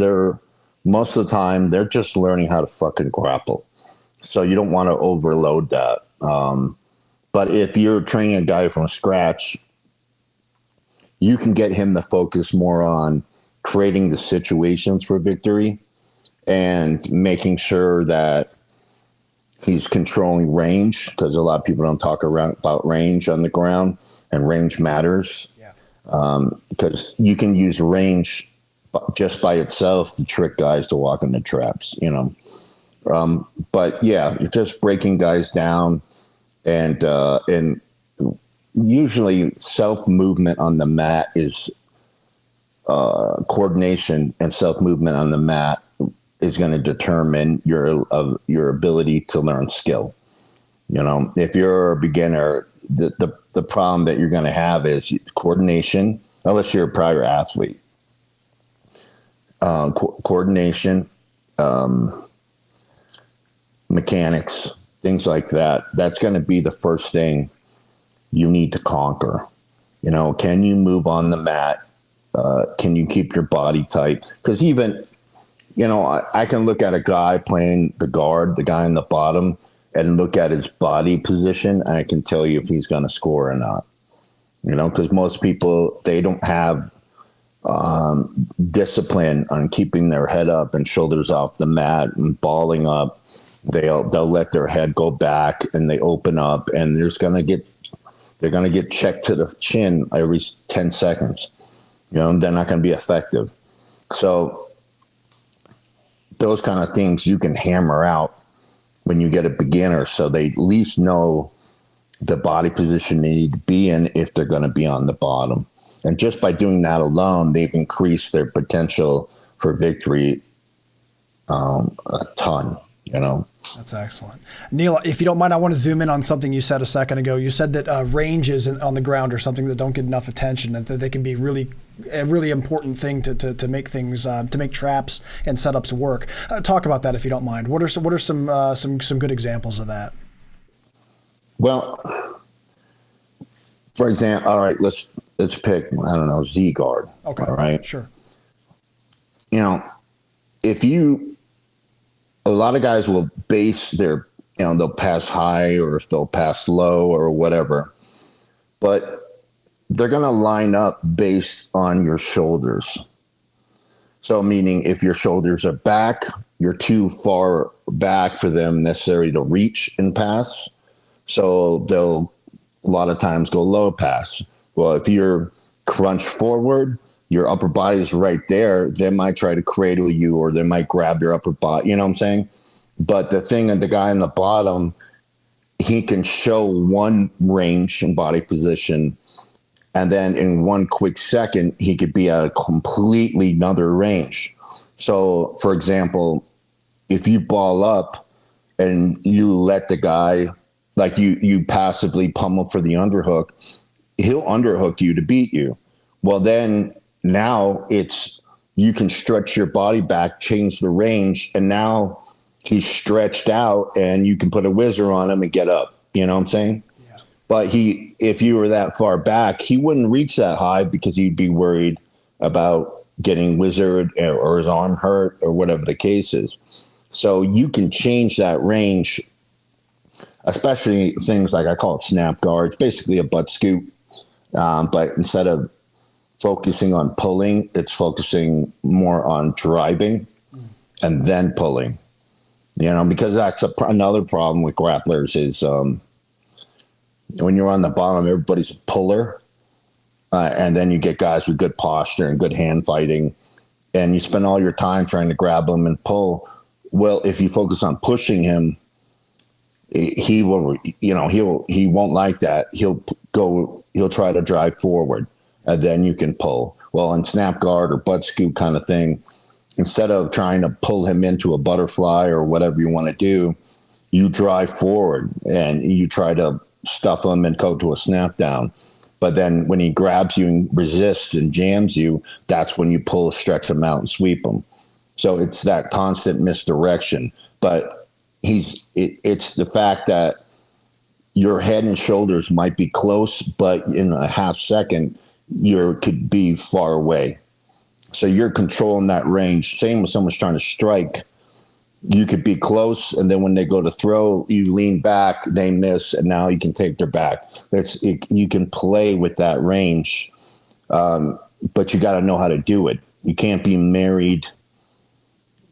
most of the time they're just learning how to fucking grapple. So you don't want to overload that. But if you're training a guy from scratch, you can get him to focus more on creating the situations for victory and making sure that he's controlling range, because a lot of people don't talk about range on the ground, and range matters. Yeah. Because you can use range just by itself to trick guys to walk into traps, you know. But yeah, just breaking guys down. And usually self-movement on the mat is coordination, and self-movement on the mat is going to determine your ability to learn skill. You know, if you're a beginner, the problem that you're going to have is coordination, unless you're a prior athlete. Coordination, mechanics, things like that. That's going to be the first thing you need to conquer. You know, can you move on the mat? Can you keep your body tight? Because even, you know, I can look at a guy playing the guard, the guy in the bottom, and look at his body position, and I can tell you if he's going to score or not. You know, because most people, they don't have discipline on keeping their head up and shoulders off the mat and balling up. They'll let their head go back and they open up, and they're going to get checked to the chin every 10 seconds. You know, they're not going to be effective. So those kind of things you can hammer out when you get a beginner, so they at least know the body position they need to be in if they're going to be on the bottom. And just by doing that alone, they've increased their potential for victory a ton, you know. That's excellent. Neil, if you don't mind, I want to zoom in on something you said a second ago. You said that ranges on the ground are something that don't get enough attention, and that they can be a really important thing to make things, to make traps and setups work. Talk about that if you don't mind. What are some good examples of that? Well, for example, all right, let's pick, I don't know, Z guard. Okay. All right. Sure. You know, a lot of guys will base their, you know, they'll pass high or they'll pass low or whatever. But they're going to line up based on your shoulders. So meaning if your shoulders are back, you're too far back for them necessarily to reach and pass. So they'll a lot of times go low pass. Well, if you're crunched forward, your upper body is right there, they might try to cradle you or they might grab your upper body, you know what I'm saying? But the thing that the guy in the bottom, he can show one range and body position, and then in one quick second, he could be at a completely another range. So, for example, if you ball up and you let the guy, like you passively pummel for the underhook, he'll underhook you to beat you. Well, then now it's, you can stretch your body back, change the range, and now he's stretched out and you can put a whizzer on him and get up. You know what I'm saying? Yeah. But if you were that far back, he wouldn't reach that high because he'd be worried about getting whizzered or his arm hurt or whatever the case is. So you can change that range, especially things like, I call it snap guard. It's basically a butt scoop. But instead of focusing on pulling, it's focusing more on driving and then pulling. You know, because that's another problem with grapplers is when you're on the bottom, everybody's a puller. And then you get guys with good posture and good hand fighting. And you spend all your time trying to grab them and pull. Well, if you focus on pushing him, he will, you know, he won't like that. He'll try to drive forward and then you can pull. Well, in snap guard or butt scoop kind of thing, instead of trying to pull him into a butterfly or whatever you want to do, you drive forward and you try to stuff him and go to a snap down. But then when he grabs you and resists and jams you, that's when you pull, stretch him out and sweep him. So it's that constant misdirection. But it's the fact that your head and shoulders might be close, but in a half second, you could be far away. So you're controlling that range. Same with someone's trying to strike. You could be close, and then when they go to throw, you lean back, they miss, and now you can take their back. You can play with that range, but you got to know how to do it. You can't be married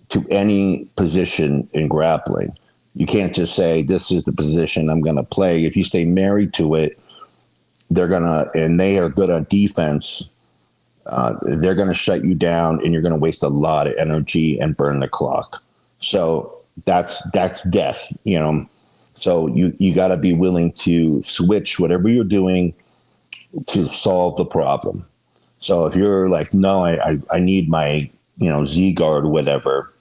to any position in grappling. You can't just say, this is the position I'm going to play. If you stay married to it, and they are good on defense, they're going to shut you down and you're going to waste a lot of energy and burn the clock. So that's death, you know? So you got to be willing to switch whatever you're doing to solve the problem. So if you're like, no, I need my, Z guard or whatever.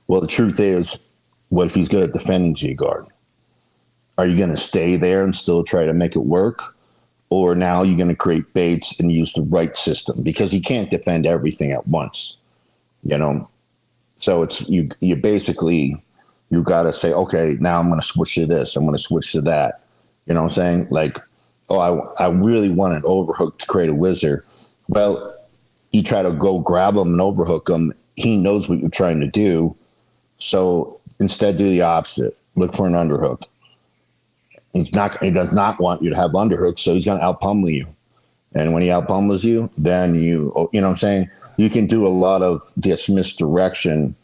Well, the truth is, what if he's good at defending Z guard? Are you going to stay there and still try to make it work? Or now you're going to create baits and use the right system, because he can't defend everything at once, So it's you basically, you got to say, okay, now I'm going to switch to this. I'm going to switch to that. You know what I'm saying? Like, I really want an overhook to create a whizzer. Well, you try to go grab him and overhook him. He knows what you're trying to do. So instead, do the opposite. Look for an underhook. He does not want you to have underhooks, so he's going to out-pummel you. And when he out-pummels you, then you know what I'm saying? You can do a lot of this misdirection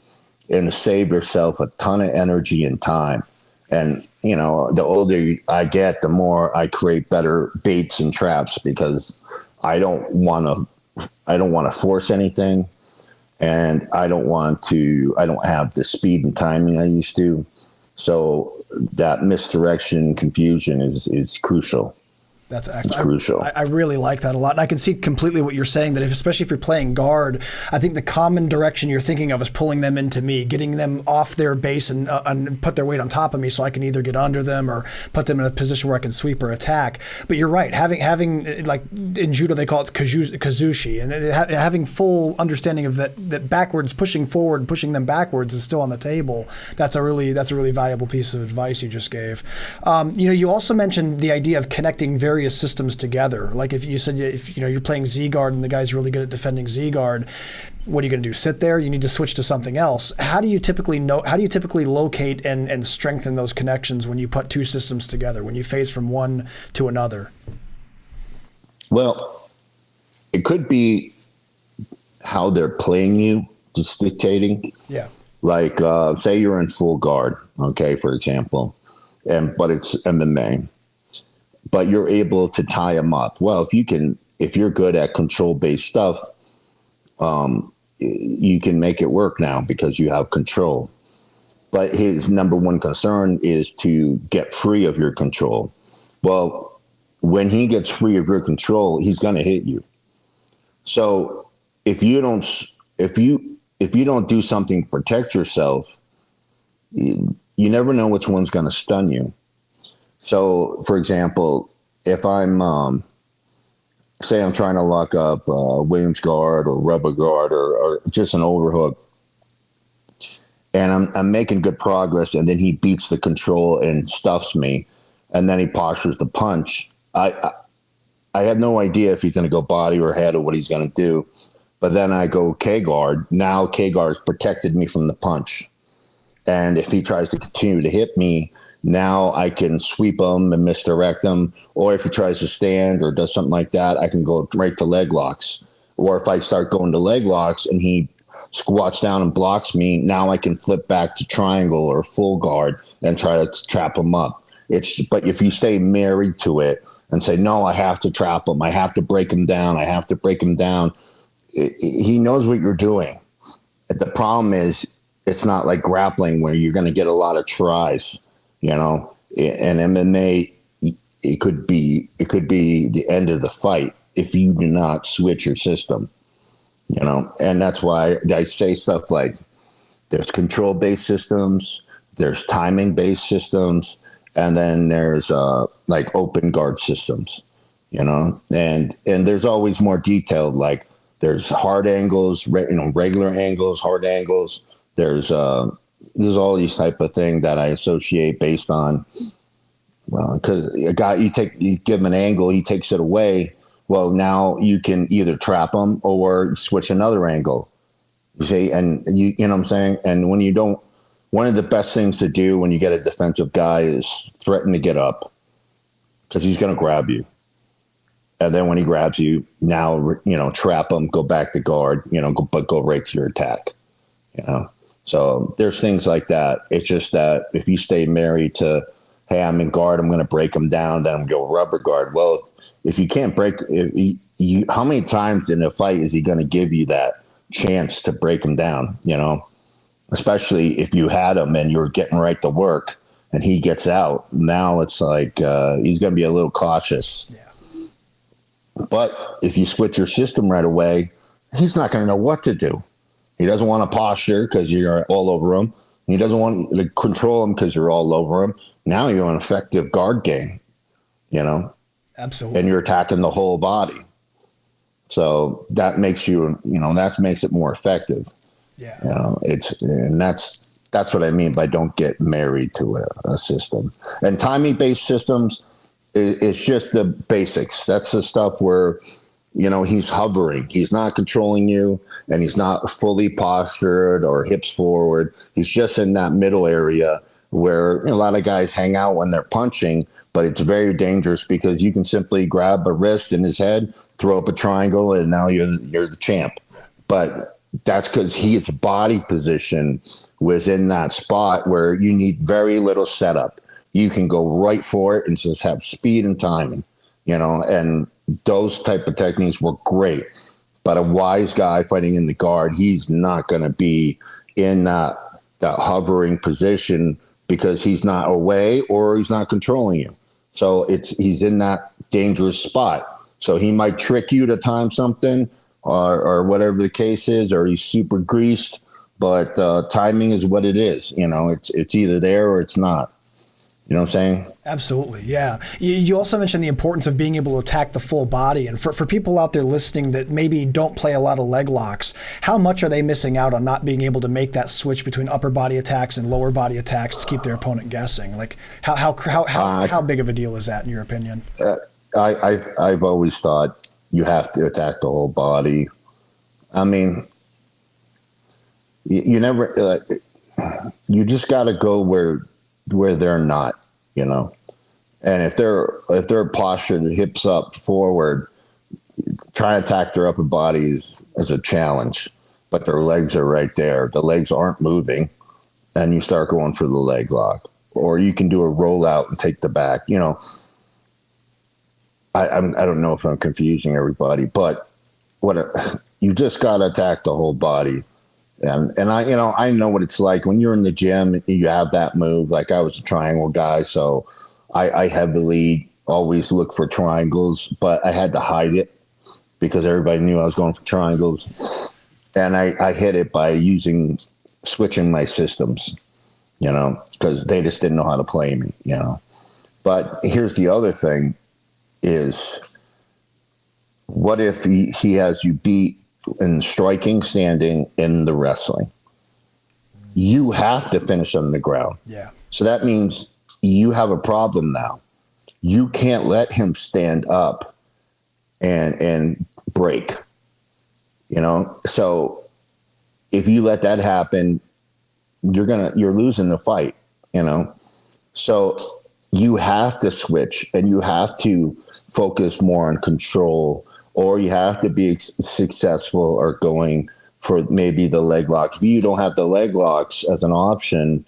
and save yourself a ton of energy and time. And, the older I get, the more I create better baits and traps, because I don't want to force anything. And I don't have the speed and timing I used to. So that misdirection, confusion is crucial. That's excellent. It's crucial. I really like that a lot. And I can see completely what you're saying, that especially if you're playing guard, I think the common direction you're thinking of is pulling them into me, getting them off their base and put their weight on top of me so I can either get under them or put them in a position where I can sweep or attack. But you're right. Having like in judo, they call it kazushi, and having full understanding of that backwards, pushing forward, pushing them backwards is still on the table. That's a really valuable piece of advice you just gave. You also mentioned the idea of connecting various systems together. Like if you said, you're playing Z guard and the guy's really good at defending Z guard, what are you going to do? Sit there? You need to switch to something else. How do you typically locate and strengthen those connections when you put two systems together, when you phase from one to another? Well, it could be how they're playing you, just dictating. Yeah. Like, say you're in full guard, okay, for example, but it's MMA, but you're able to tie them up. Well, if you're good at control-based stuff, you can make it work now because you have control. But his number one concern is to get free of your control. Well, when he gets free of your control, he's going to hit you. So if you don't do something to protect yourself, you never know which one's going to stun you. So, for example, if I'm say I'm trying to lock up Williams guard or rubber guard or just an overhook, and I'm making good progress, and then he beats the control and stuffs me, and then he postures the punch. I have no idea if he's going to go body or head or what he's going to do. But then I go K-guard. Now K-guard's protected me from the punch. And if he tries to continue to hit me, now I can sweep him and misdirect him. Or if he tries to stand or does something like that, I can go right to leg locks. Or if I start going to leg locks and he squats down and blocks me, now I can flip back to triangle or full guard and try to trap him up. But if you stay married to it and say, no, I have to trap him, I have to break him down, he knows what you're doing. The problem is it's not like grappling where you're going to get a lot of tries, and MMA, it could be the end of the fight if you do not switch your system, and that's why I say stuff like there's control-based systems, there's timing-based systems, and then there's like open guard systems, and there's always more detailed, like there's hard angles, regular angles, hard angles. There's all these type of thing that I associate based on, because a guy, you give him an angle, he takes it away. Well, now you can either trap him or switch another angle. You see, and you know what I'm saying? And when you don't, one of the best things to do when you get a defensive guy is threaten to get up because he's going to grab you. And then when he grabs you, now, trap him, go back to guard, but go right to your attack, So there's things like that. It's just that if you stay married to, hey, I'm in guard, I'm going to break him down, then I'm going to go rubber guard. Well, if you can't how many times in a fight is he going to give you that chance to break him down, Especially if you had him and you're getting right to work and he gets out. Now it's like he's going to be a little cautious. Yeah. But if you switch your system right away, he's not going to know what to do. He doesn't want to posture because you're all over him. He doesn't want to control him because you're all over him. Now you're an effective guard game, Absolutely. And you're attacking the whole body. So that makes that makes it more effective. Yeah. That's what I mean by don't get married to a system. And timing-based systems, it's just the basics. That's the stuff where, he's hovering. He's not controlling you, and he's not fully postured or hips forward. He's just in that middle area where a lot of guys hang out when they're punching, but it's very dangerous because you can simply grab a wrist in his head, throw up a triangle, and now you're the champ. But that's because his body position was in that spot where you need very little setup. You can go right for it and just have speed and timing, and those type of techniques work great. But a wise guy fighting in the guard, he's not going to be in that hovering position because he's not away or he's not controlling you. So he's in that dangerous spot. So he might trick you to time something or whatever the case is, or he's super greased, but timing is what it is. It's either there or it's not. You know what I'm saying? Absolutely, yeah. You also mentioned the importance of being able to attack the full body. And for people out there listening that maybe don't play a lot of leg locks, how much are they missing out on not being able to make that switch between upper body attacks and lower body attacks to keep their opponent guessing? Like, how big of a deal is that in your opinion? I've always thought you have to attack the whole body. I mean, you never. You just got to go where they're not, And if they're postured, hips up, forward, trying to attack their upper body is a challenge, but their legs are right there. The legs aren't moving, and you start going for the leg lock. Or you can do a rollout and take the back. You know, I don't know if I'm confusing everybody, but you just got to attack the whole body. And I know what it's like when you're in the gym, you have that move. Like I was a triangle guy, so I heavily always look for triangles, but I had to hide it because everybody knew I was going for triangles. And I hit it by switching my systems, you know, because they just didn't know how to play me, you know. But here's the other thing is, what if he has you beat in striking, standing, in the wrestling? You have to finish on the ground. Yeah. So that means you have a problem now. You can't let him stand up and break, you know? So if you let that happen, you're losing the fight, you know? So you have to switch, and you have to focus more on control, or you have to be successful or going for maybe the leg lock. If you don't have the leg locks as an option,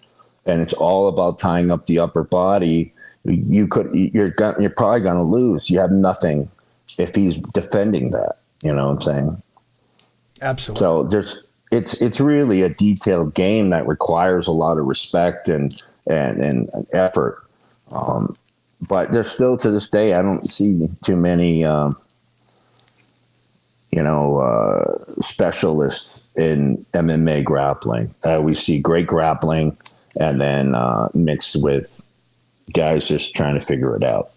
and it's all about tying up the upper body, you're probably going to lose. You have nothing if he's defending that. You know what I'm saying? Absolutely. So it's really a detailed game that requires a lot of respect and effort. But there's still, to this day, I don't see too many, specialists in MMA grappling. We see great grappling, and then mixed with guys just trying to figure it out.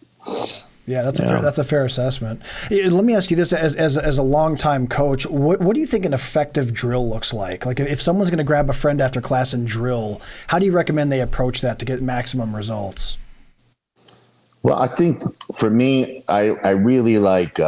Yeah, that's a fair assessment. Let me ask you this: as a longtime coach, what do you think an effective drill looks like? Like, if someone's going to grab a friend after class and drill, how do you recommend they approach that to get maximum results? Well, I think for me, I really like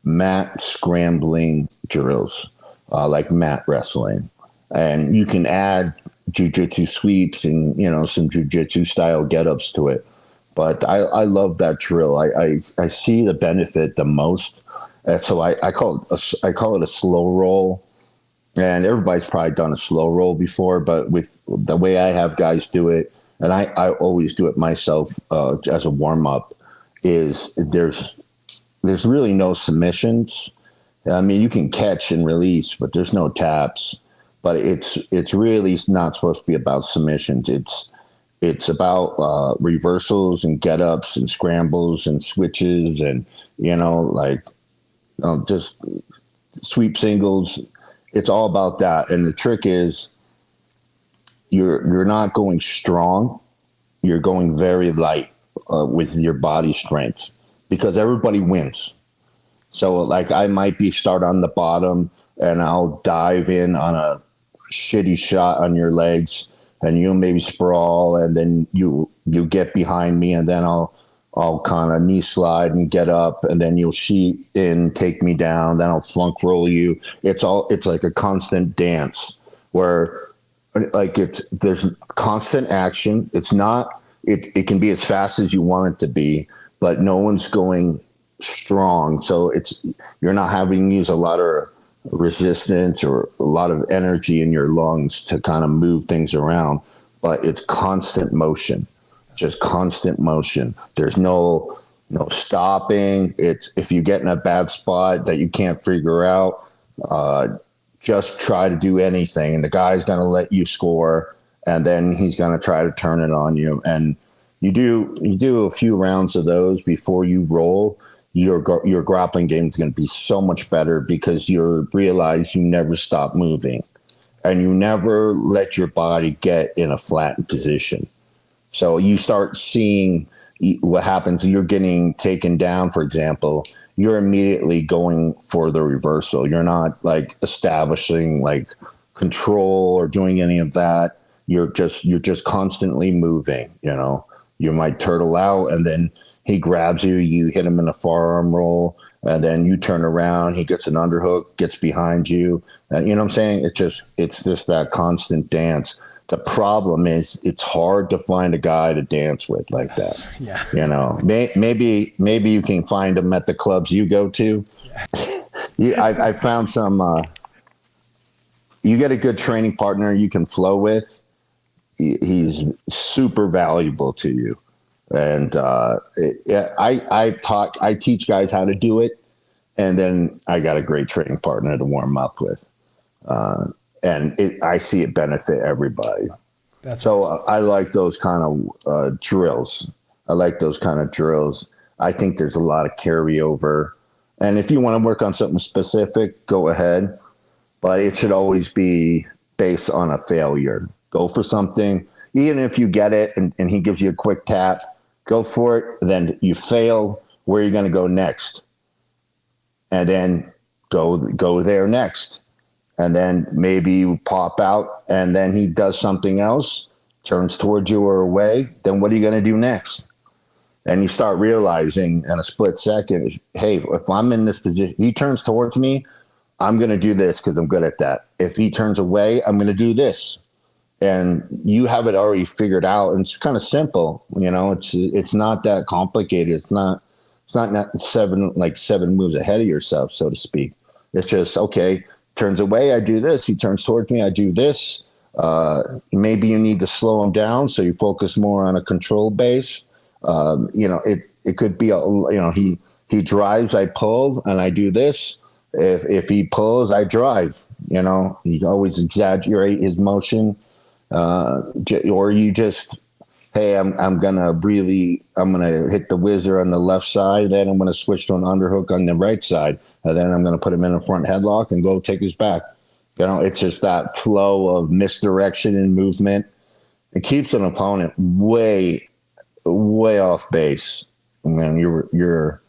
mat scrambling drills, like mat wrestling, and you can add jiu-jitsu sweeps and some jiu-jitsu style get-ups to it. But I love that drill. I see the benefit the most. And so I call it a slow roll. And everybody's probably done a slow roll before, but with the way I have guys do it, and I always do it myself as a warm up, is there's really no submissions. I mean, you can catch and release, but there's no taps. But it's really not supposed to be about submissions. It's about reversals and get-ups and scrambles and switches and, just sweep singles. It's all about that. And the trick is you're not going strong. You're going very light with your body strength, because everybody wins. So, like, I might start on the bottom, and I'll dive in on a shitty shot on your legs, and you'll maybe sprawl, and then you get behind me, and then I'll kind of knee slide and get up, and then you'll sheet in, take me down, then I'll flunk roll you. It's like a constant dance where, like, there's constant action. It's not, it can be as fast as you want it to be, but no one's going strong. So you're not having to use a lot of resistance or a lot of energy in your lungs to kind of move things around, but it's constant motion, just constant motion. There's no stopping. It's, if you get in a bad spot that you can't figure out, just try to do anything, and the guy's going to let you score, and then he's going to try to turn it on you. And you do a few rounds of those before you roll. Your grappling game is going to be so much better, because you realize you never stop moving, and you never let your body get in a flattened position. So you start seeing what happens. You're getting taken down, for example, you're immediately going for the reversal. You're not like establishing like control or doing any of that. You're just constantly moving. You might turtle out, and then he grabs you, you hit him in a forearm roll, and then you turn around, he gets an underhook, gets behind you. You know what I'm saying? It's just that constant dance. The problem is it's hard to find a guy to dance with like that. Yeah. Maybe you can find them at the clubs you go to, I found some. You get a good training partner you can flow with. He's super valuable to you. And I teach guys how to do it, and then I got a great training partner to warm up with, and I see it benefit everybody. I like those kind of drills. I think there's a lot of carryover, and if you want to work on something specific, go ahead, but it should always be based on a failure. Go for something, even if you get it and he gives you a quick tap. Go for it. Then you fail. Where are you going to go next? And then go there next. And then maybe you pop out and then he does something else, turns towards you or away. Then what are you going to do next? And you start realizing in a split second, hey, if I'm in this position, he turns towards me, I'm going to do this because I'm good at that. If he turns away, I'm going to do this. And you have it already figured out, and it's kind of simple. It's not that complicated. It's not seven moves ahead of yourself, so to speak. It's just, okay, turns away, I do this. He turns towards me, I do this. Maybe you need to slow him down, so you focus more on a control base. It could be he drives, I pull, and I do this. If he pulls, I drive. He always exaggerate his motion. Or you just, hey, I'm gonna hit the whizzer on the left side, then I'm gonna switch to an underhook on the right side, and then I'm gonna put him in a front headlock and go take his back. It's just that flow of misdirection and movement. It keeps an opponent way off base. You're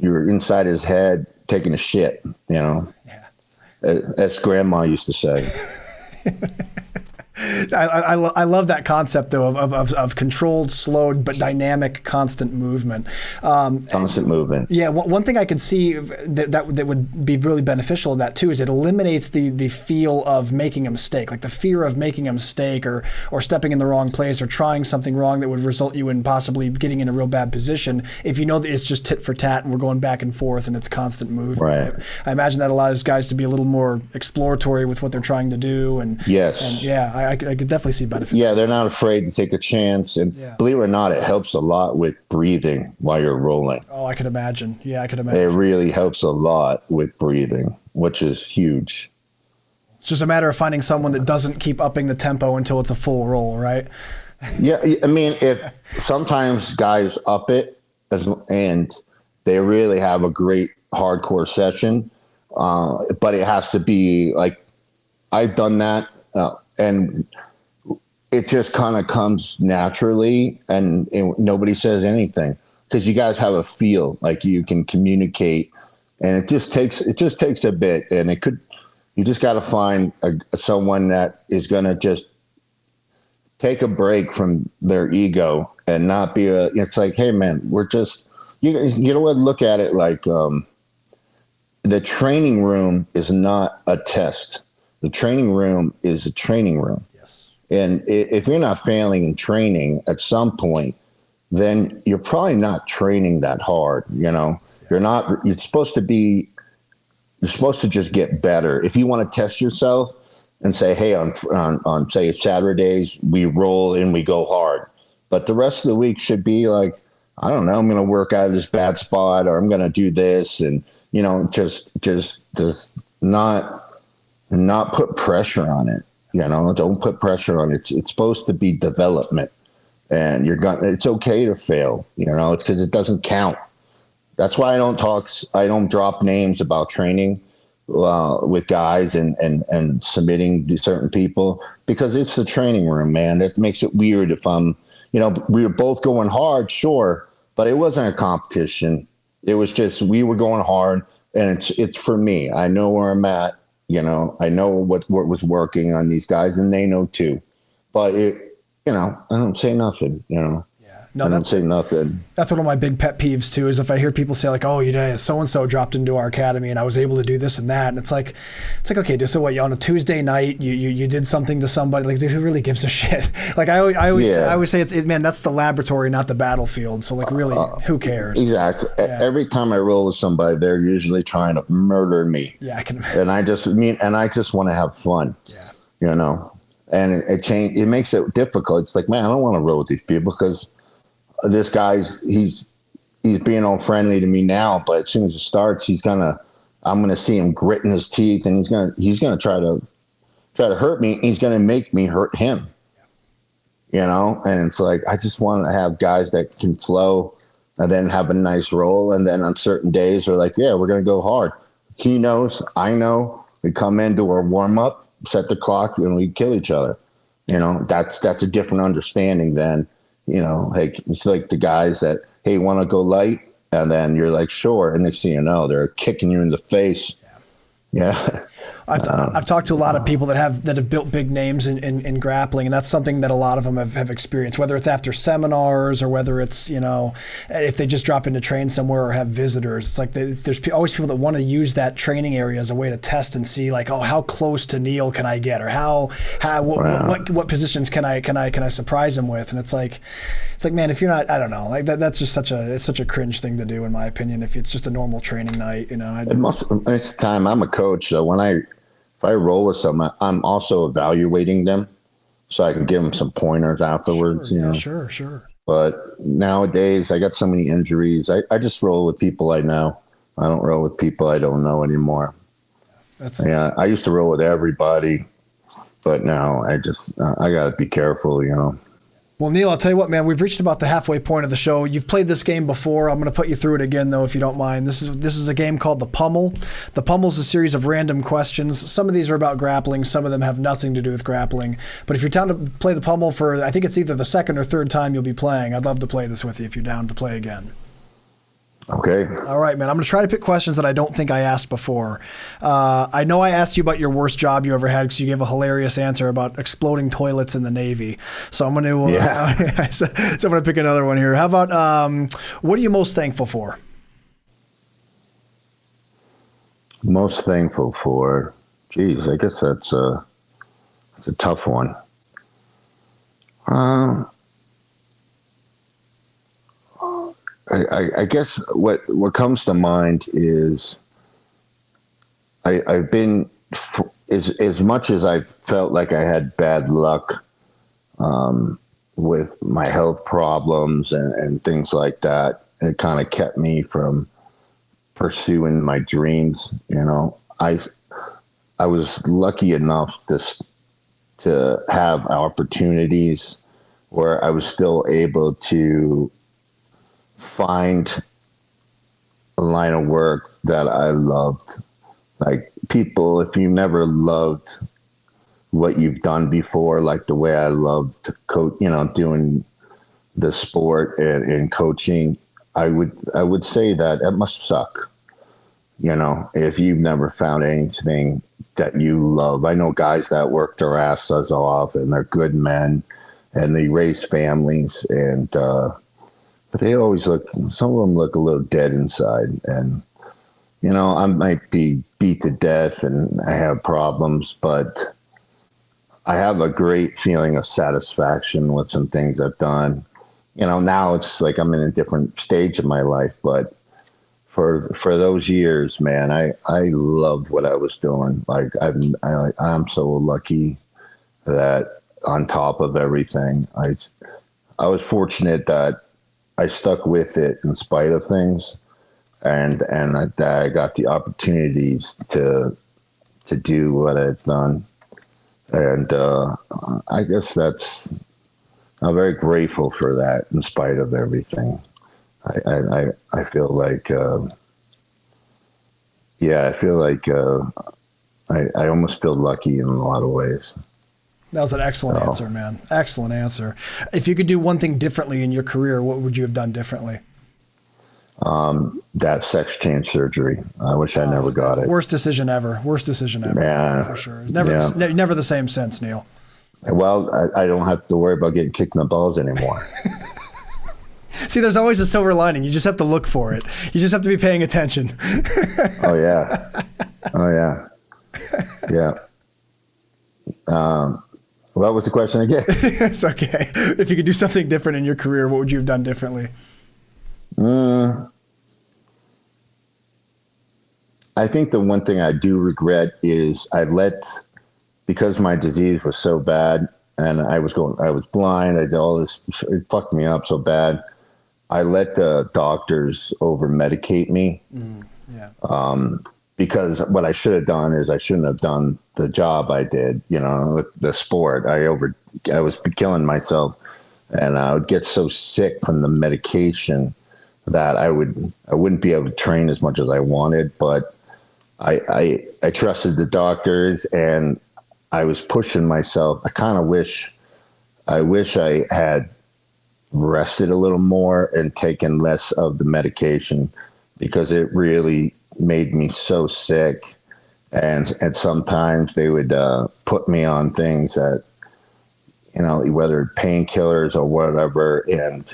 inside his head taking a shit. Yeah. As grandma used to say. I love that concept though of controlled, slowed, but dynamic, constant movement. Constant movement. Yeah. One thing I could see that would be really beneficial of that too is it eliminates the feel of making a mistake, like the fear of making a mistake or stepping in the wrong place or trying something wrong that would result you in possibly getting in a real bad position. If you know that it's just tit for tat and we're going back and forth and it's constant movement. Right. I imagine that allows guys to be a little more exploratory with what they're trying to do. Yes. I could definitely see benefits. Yeah, they're not afraid to take a chance. And believe it or not, it helps a lot with breathing while you're rolling. Oh, I could imagine. Yeah, I could imagine. It really helps a lot with breathing, which is huge. It's just a matter of finding someone that doesn't keep upping the tempo until it's a full roll, right? Yeah, I mean, if sometimes guys up it and they really have a great hardcore session, but it has to be like, I've done that. And it just kind of comes naturally and nobody says anything because you guys have a feel like you can communicate, and it just takes a bit, and you just got to find someone that is going to just take a break from their ego and not be it's like, hey man, we're just, you know what, look at it like, the training room is not a test. The training room is a training room. Yes. And if you're not failing in training at some point, then you're probably not training that hard. You're supposed to just get better. If you want to test yourself and say, hey, on say Saturdays, we roll and we go hard. But the rest of the week should be like, I don't know, I'm going to work out of this bad spot, or I'm going to do this. And, just not put pressure on it. Don't put pressure on it. It's supposed to be development, and it's okay to fail. It's because it doesn't count. That's why I don't drop names about training with guys and submitting to certain people, because it's the training room, man. It makes it weird if we were both going hard, sure, but it wasn't a competition. It was just, we were going hard, and it's for me. I know where I'm at. I know what was working on these guys, and they know too. But I don't say nothing. Yeah, No, I didn't say nothing. That's one of my big pet peeves too, is if I hear people say like, oh, so-and-so dropped into our academy and I was able to do this and that. And it's like, okay, so what, on a Tuesday night, you did something to somebody, like, dude, who really gives a shit? Like I always say man, that's the laboratory, not the battlefield. So like really, who cares? Exactly. Yeah. Every time I roll with somebody, they're usually trying to murder me. Yeah, I can imagine. And I just want to have fun. Yeah. And it makes it difficult. It's like, man, I don't want to roll with these people because this guy's he's being all friendly to me now, but as soon as it starts, I'm gonna see him gritting his teeth, and he's gonna try to hurt me. And he's gonna make me hurt him. And it's like, I just want to have guys that can flow and then have a nice roll, and then on certain days we're like, yeah, we're gonna go hard. He knows, I know. We come in, do our warm up, set the clock, and we kill each other. That's a different understanding than, like, it's like the guys that, hey, want to go light? And then you're like, sure. And next thing you know, they're kicking you in the face. Yeah. I've talked to a lot of people that have built big names in grappling, and that's something that a lot of them have experienced, whether it's after seminars or whether it's, if they just drop in to train somewhere or have visitors. It's like there's always people that want to use that training area as a way to test and see, like, oh, how close to Neil can I get, or what positions can I surprise him with? And it's like, man, if you're not, I don't know, like that's just such a cringe thing to do, in my opinion. If it's just a normal training night, It's time. I'm a coach, so if I roll with someone, I'm also evaluating them so I can give them some pointers afterwards. Sure. But nowadays, I got so many injuries. I just roll with people I know. I don't roll with people I don't know anymore. I used to roll with everybody, but now I got to be careful, Well, Neil, I'll tell you what, man, we've reached about the halfway point of the show. You've played this game before. I'm going to put you through it again, though, if you don't mind. This is a game called the Pummel. The Pummel is a series of random questions. Some of these are about grappling. Some of them have nothing to do with grappling. But if you're down to play the Pummel for, I think it's either the second or third time you'll be playing, I'd love to play this with you if you're down to play again. Okay. All right, man. I'm going to try to pick questions that I don't think I asked before. I know I asked you about your worst job you ever had because you gave a hilarious answer about exploding toilets in the Navy. So I'm going to so I'm going to pick another one here. How about what are you most thankful for? Most thankful for? Geez, I guess that's a tough one. I guess what comes to mind is I've been, as much as I felt like I had bad luck with my health problems and things like that, it kind of kept me from pursuing my dreams. I was lucky enough to have opportunities where I was still able to find a line of work that I loved. Like, people, if you never loved what you've done before, like the way I loved doing the sport and coaching, I would say that it must suck. If you've never found anything that you love. I know guys that work their asses off and they're good men and they raise families but they always some of them look a little dead inside. And, I might be beat to death and I have problems, but I have a great feeling of satisfaction with some things I've done. Now it's like I'm in a different stage of my life, but for those years, man, I loved what I was doing. Like, I'm so lucky that on top of everything, I was fortunate that I stuck with it in spite of things, and that I got the opportunities to do what I've done, and I guess I'm very grateful for that in spite of everything. I feel like I almost feel lucky in a lot of ways. That was an excellent answer, man. Excellent answer. If you could do one thing differently in your career, what would you have done differently? That sex change surgery. I wish I never got it. Worst decision ever. Yeah, for sure. Never the same since, Neil. Well, I don't have to worry about getting kicked in the balls anymore. See, there's always a silver lining. You just have to look for it. You just have to be paying attention. Oh yeah. Oh yeah. Yeah. What was the question again? It's okay. If you could do something different in your career, what would you have done differently? I think the one thing I do regret is because my disease was so bad and I was blind, I did all this, it fucked me up so bad. I let the doctors over medicate me. Because what I should have done is I shouldn't have done the job I did, with the sport. I was killing myself, and I would get so sick from the medication that I wouldn't be able to train as much as I wanted. But I trusted the doctors, and I was pushing myself. I wish I had rested a little more and taken less of the medication, because it really made me so sick. And sometimes they would put me on things that, whether painkillers or whatever, and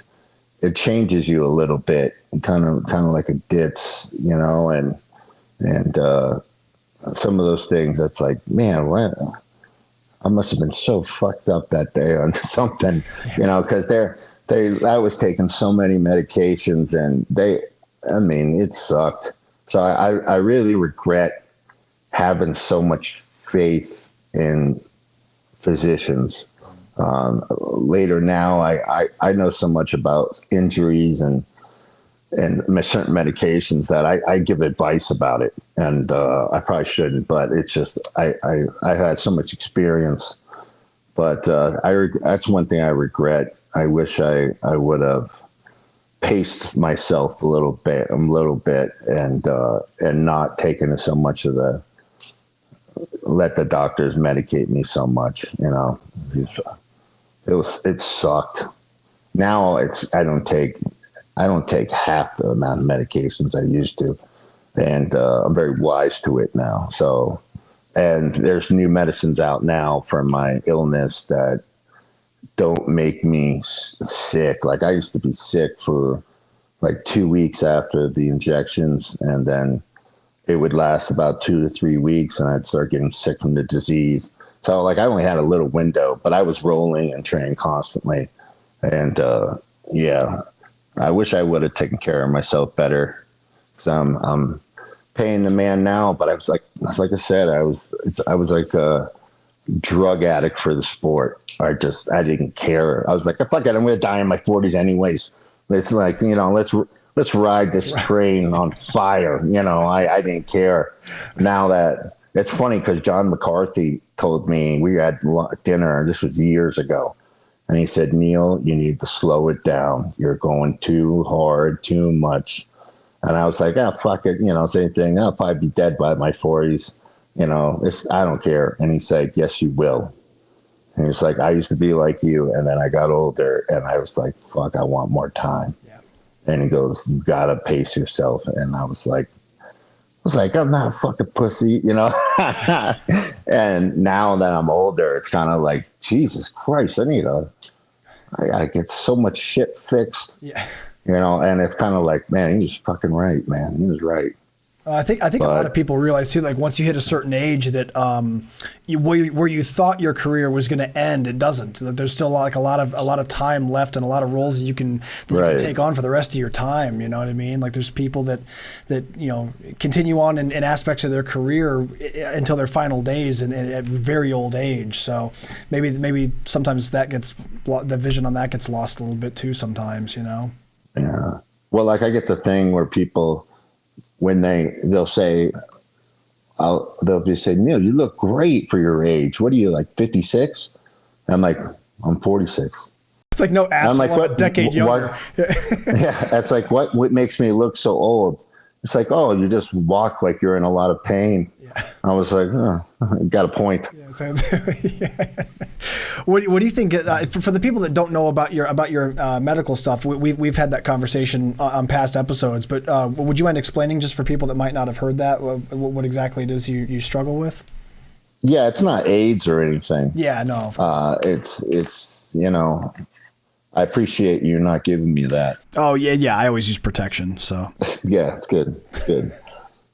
it changes you a little bit, kind of like a ditz, and some of those things, that's like, man, what? I must have been so fucked up that day on something, because I was taking so many medications, and it sucked. So I really regret having so much faith in physicians. Later now, I know so much about injuries and certain medications that I give advice about it, and I probably shouldn't, but it's just I had so much experience. But that's one thing I regret. I wish I would have paced myself a little bit, and not taken so much of let the doctors medicate me so much. It sucked. Now I don't take half the amount of medications I used to, and I'm very wise to it now. So, and there's new medicines out now for my illness that don't make me sick. Like, I used to be sick for like 2 weeks after the injections, and then it would last about 2 to 3 weeks, and I'd start getting sick from the disease. So like, I only had a little window, but I was rolling and training constantly. And I wish I would have taken care of myself better, because I'm paying the man now. But I was like I said, I was like a drug addict for the sport. I didn't care. I was like, fuck it, I'm going to die in my 40s anyways. It's like, let's ride this train on fire. I didn't care. Now that it's funny, because John McCarthy told me, we had dinner, this was years ago, and he said, Neil, you need to slow it down. You're going too hard, too much. And I was like, fuck it. Same thing. I'll probably be dead by my 40s. I don't care. And he said, yes, you will. And he's like, I used to be like you, and then I got older, and I was like, fuck, I want more time. Yeah. And he goes, you gotta pace yourself. And I was like, I'm not a fucking pussy, And now that I'm older, it's kind of like, Jesus Christ, I gotta get so much shit fixed. Yeah. And it's kind of like, man, he was fucking right, man. He was right. I think a lot of people realize too, like, once you hit a certain age, that where you thought your career was going to end, it doesn't. That there's still like a lot of time left, and a lot of roles that you can take on for the rest of your time. You know what I mean? Like, there's people that continue on in aspects of their career until their final days, and at very old age. So maybe sometimes the vision on that gets lost a little bit too. Sometimes, Yeah. Well, like, I get the thing where people, when they'll say, they'll just say, Neil, you look great for your age. What are you, like 56? I'm like, I'm 46. It's like, no asshole, I'm like, a decade younger. Yeah, that's like, what makes me look so old? It's like, oh, you just walk like you're in a lot of pain. Yeah. I was like, you got a point. Yeah. What do you think, for the people that don't know about your medical stuff? We've had that conversation on past episodes, but would you mind explaining, just for people that might not have heard that, what exactly it is you struggle with? Yeah, it's not AIDS or anything. Yeah, no. It's I appreciate you not giving me that. Oh yeah. I always use protection. So Yeah, it's good. It's good.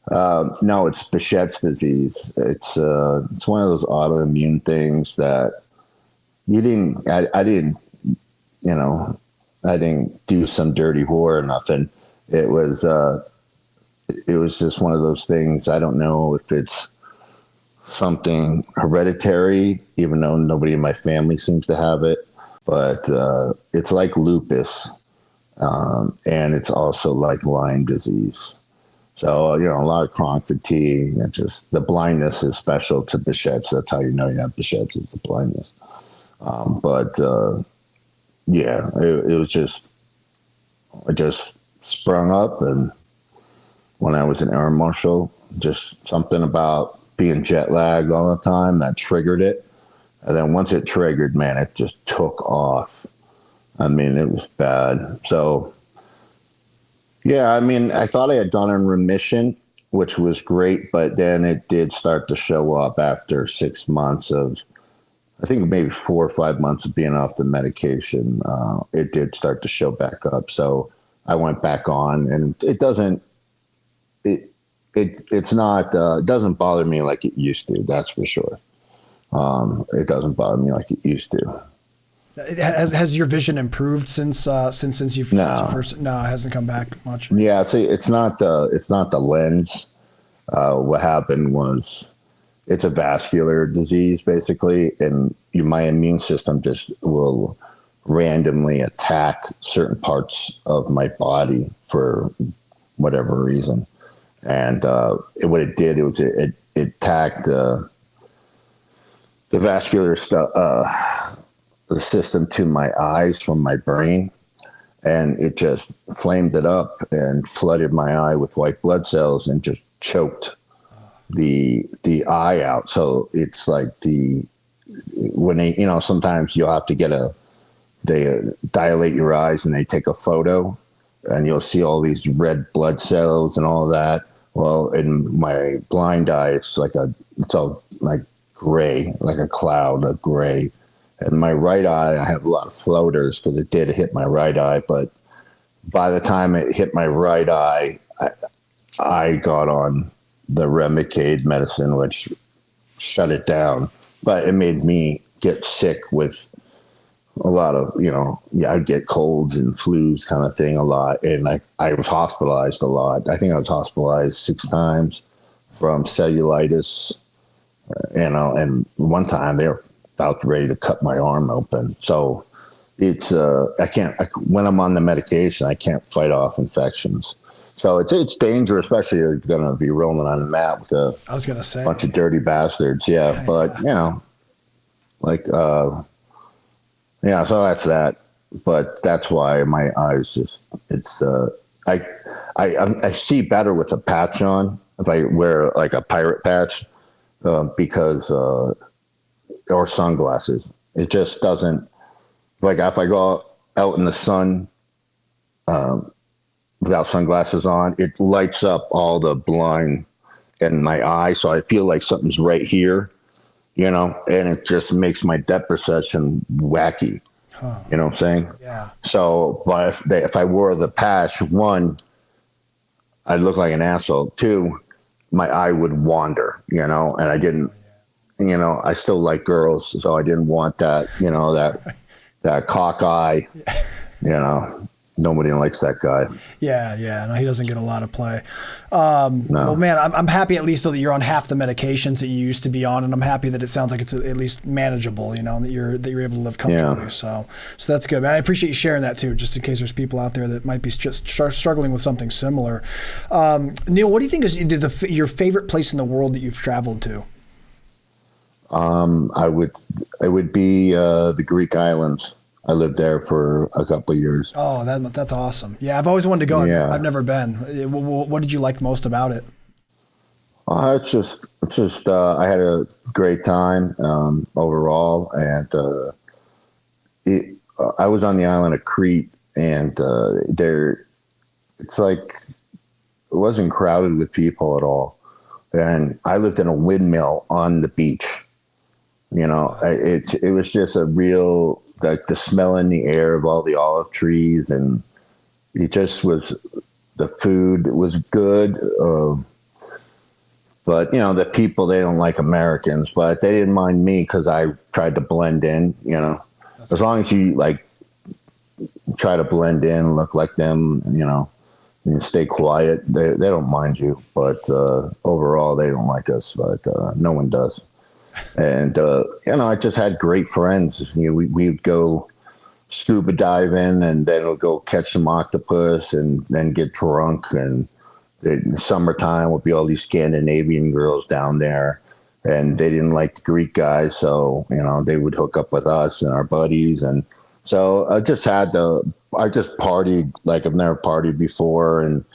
No, it's Behçet's disease. It's one of those autoimmune things that I didn't, I didn't do some dirty whore or nothing. It was just one of those things. I don't know if it's something hereditary, even though nobody in my family seems to have it, but it's like lupus, and it's also like Lyme disease. So, a lot of chronic fatigue, and just the blindness is special to Behçet's. That's how you know you have Behçet's, is the blindness. It was just, I just sprung up, and when I was an air marshal, just something about being jet lagged all the time that triggered it. And then once it triggered, man, it just took off. I mean, it was bad. So, yeah, I mean, I thought I had gone in remission, which was great, but then it did start to show up after 6 months of, I think maybe 4 or 5 months of being off the medication. It did start to show back up. So I went back on, and it doesn't bother me like it used to. That's for sure. It doesn't bother me like it used to. Has your vision improved since you've first? No, it hasn't come back much. Yeah, see, it's not the lens. What happened was, it's a vascular disease basically, and my immune system just will randomly attack certain parts of my body for whatever reason. And what it did, it attacked the vascular the system to my eyes from my brain, and it just flamed it up and flooded my eye with white blood cells and just choked the eye out. So it's like when they, sometimes you'll have to they dilate your eyes and they take a photo, and you'll see all these red blood cells and all that. Well, in my blind eye, it's all like gray, like a cloud of gray. And my right eye, I have a lot of floaters because it did hit my right eye. But by the time it hit my right eye, I got on the Remicade medicine, which shut it down. But it made me get sick with a lot of, I'd get colds and flus kind of thing a lot. And I was hospitalized a lot. I think I was hospitalized 6 times from cellulitis, and one time they were about ready to cut my arm open. So it's, when I'm on the medication, I can't fight off infections. So it's dangerous, especially if you're going to be rolling on a mat with a bunch of dirty bastards. Yeah. But, so that's that. But that's why my eyes I see better with a patch on if I wear like a pirate patch, because, or sunglasses. It just doesn't, like if I go out in the sun without sunglasses on, it lights up all the blind in my eye. So I feel like something's right here, and it just makes my depth perception wacky. Huh. You know what I'm saying? Yeah. So, but if I wore the patch, 1, I'd look like an asshole. 2, my eye would wander, and I didn't, I still like girls, so I didn't want that, that cock eye, Nobody likes that guy. Yeah. No, he doesn't get a lot of play. No. Well, man, I'm happy at least though that you're on half the medications that you used to be on, and I'm happy that it sounds like it's at least manageable. And that you're able to live comfortably. Yeah. So that's good, man. I appreciate you sharing that too, just in case there's people out there that might be just struggling with something similar. Neil, what do you think is your favorite place in the world that you've traveled to? It would be the Greek islands. I lived there for a couple of years. Oh, that's awesome. Yeah, I've always wanted to go. Yeah. I've never been. What did you like most about it? It's just I had a great time overall, and I was on the island of Crete, and it's like it wasn't crowded with people at all, and I lived in a windmill on the beach. It was just a real like the smell in the air of all the olive trees, and it just was, the food was good. But, you know, the people, they don't like Americans, but they didn't mind me because I tried to blend in, you know. As long as you, like, try to blend in, look like them, you know, and stay quiet, they don't mind you. But overall, they don't like us, but no one does. And, you know, I just had great friends. You know, we'd go scuba diving, and then we'd go catch some octopus and then get drunk. And in the summertime would be all these Scandinavian girls down there, and they didn't like the Greek guys. So, you know, they would hook up with us and our buddies. And so I just partied like I've never partied before. And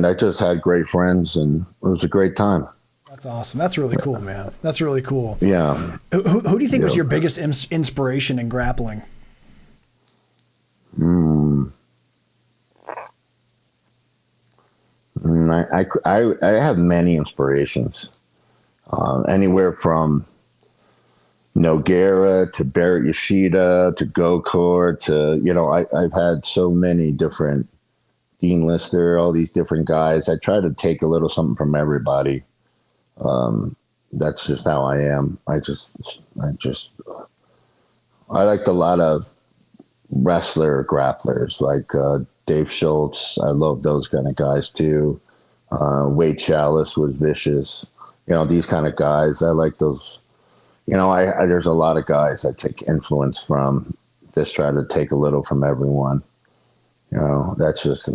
I just had great friends, and it was a great time. That's awesome. That's really cool, man. That's really cool. Yeah. Who do you think was your biggest inspiration in grappling? I have many inspirations, anywhere from Nogueira to Barrett Yoshida to Gokor to, you know, I've had so many different, Dean Lister, all these different guys. I try to take a little something from everybody. That's just how I am. I liked a lot of wrestler grapplers like Dave Schultz. I love those kind of guys too. Wade Chalice was vicious. You know, these kind of guys. I like those. You know, there's a lot of guys I take influence from. Just try to take a little from everyone. You know, that's just.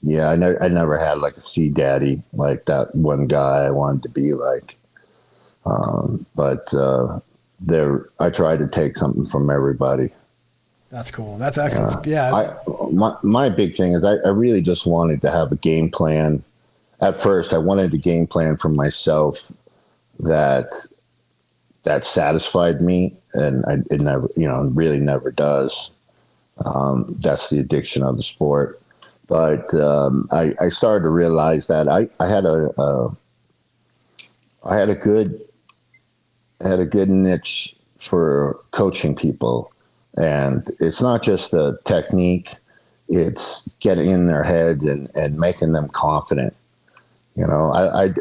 Yeah, I never had like a C daddy like that one guy I wanted to be like. But I tried to take something from everybody. That's cool. That's excellent. Yeah. My big thing is I really just wanted to have a game plan. At first, I wanted a game plan for myself that satisfied me, and it never, you know, really never does. That's the addiction of the sport. But I started to realize that I had a good niche for coaching people. And it's not just the technique, it's getting in their heads and making them confident. You know,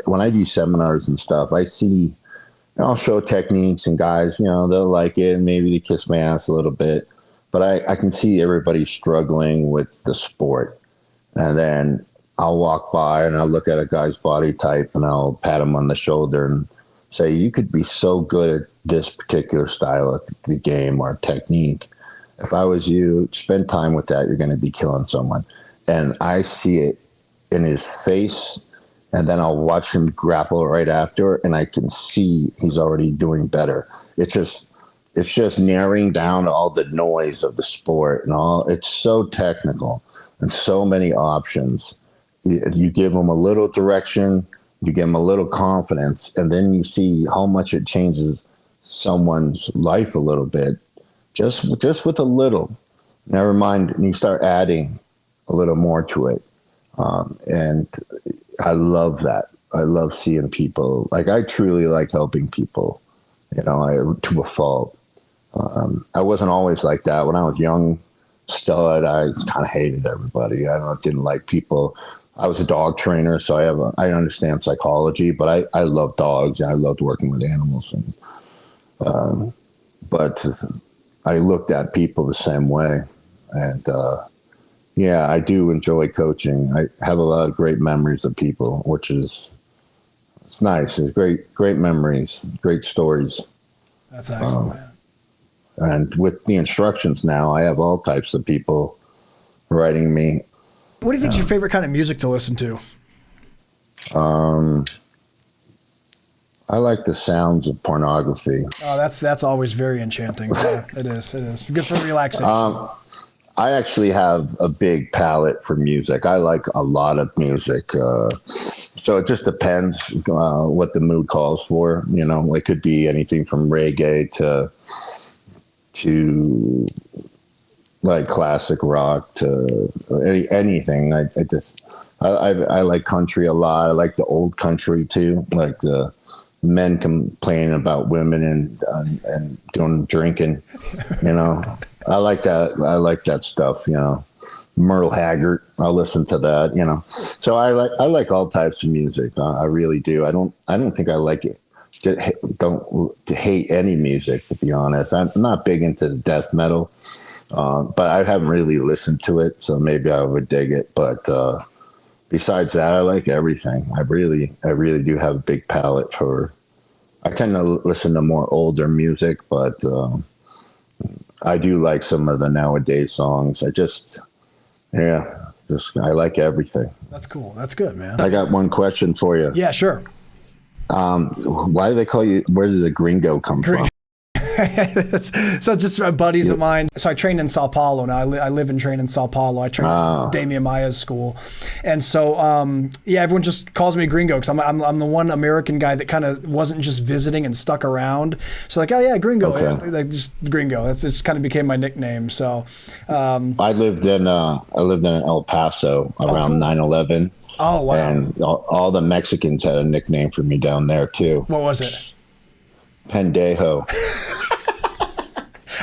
when I do seminars and stuff, I see, I'll show techniques, and guys, you know, they'll like it, and maybe they kiss my ass a little bit, but I can see everybody struggling with the sport. And then I'll walk by and I'll look at a guy's body type, and I'll pat him on the shoulder and say, you could be so good at this particular style of the game or technique. If I was you, spend time with that, you're going to be killing someone. And I see it in his face, and then I'll watch him grapple right after, and I can see he's already doing better. It's just narrowing down all the noise of the sport and all. It's so technical and so many options. You give them a little direction, you give them a little confidence, and then you see how much it changes someone's life a little bit, just with a little. Never mind, you start adding a little more to it. And I love that. I love seeing people. Like, I truly like helping people, you know, to a fault. I wasn't always like that. When I was young stud, I kind of hated everybody. I didn't like people. I was a dog trainer, so I understand psychology, but I love dogs, and I loved working with animals. And but I looked at people the same way, and yeah, I do enjoy coaching. I have a lot of great memories of people, which is, it's nice. It's great memories, great stories. That's excellent, man. And with the instructions now, I have all types of people writing me. What do you think is your favorite kind of music to listen to? I like the sounds of pornography. Oh, that's always very enchanting. Yeah, it is. Good for relaxation. I actually have a big palette for music. I like a lot of music. So it just depends what the mood calls for. You know, it could be anything from reggae to like classic rock to anything. I like country a lot. I like the old country too, like the men complaining about women and doing drinking. You know, I like that. I like that stuff. You know, Merle Haggard. I'll listen to that. You know, so I like all types of music. I really do. I don't think I like it. Don't hate any music, to be honest. I'm not big into death metal, but I haven't really listened to it, so maybe I would dig it. But besides that, I like everything. I really do have a big palette for. I tend to listen to more older music, but I do like some of the nowadays songs. I like everything. That's cool. That's good, man. I got one question for you. Yeah, sure. Why do they call you? Where did the gringo come from? So just buddies of mine. So I trained in Sao Paulo. Now I live and train in Sao Paulo. I train at Damian Maia's school, and so everyone just calls me Gringo because I'm the one American guy that kind of wasn't just visiting and stuck around. So like, oh yeah, Gringo, like just Gringo. It just kind of became my nickname. So I lived in El Paso around 9/11. Oh wow! And all the Mexicans had a nickname for me down there too. What was it? Pendejo.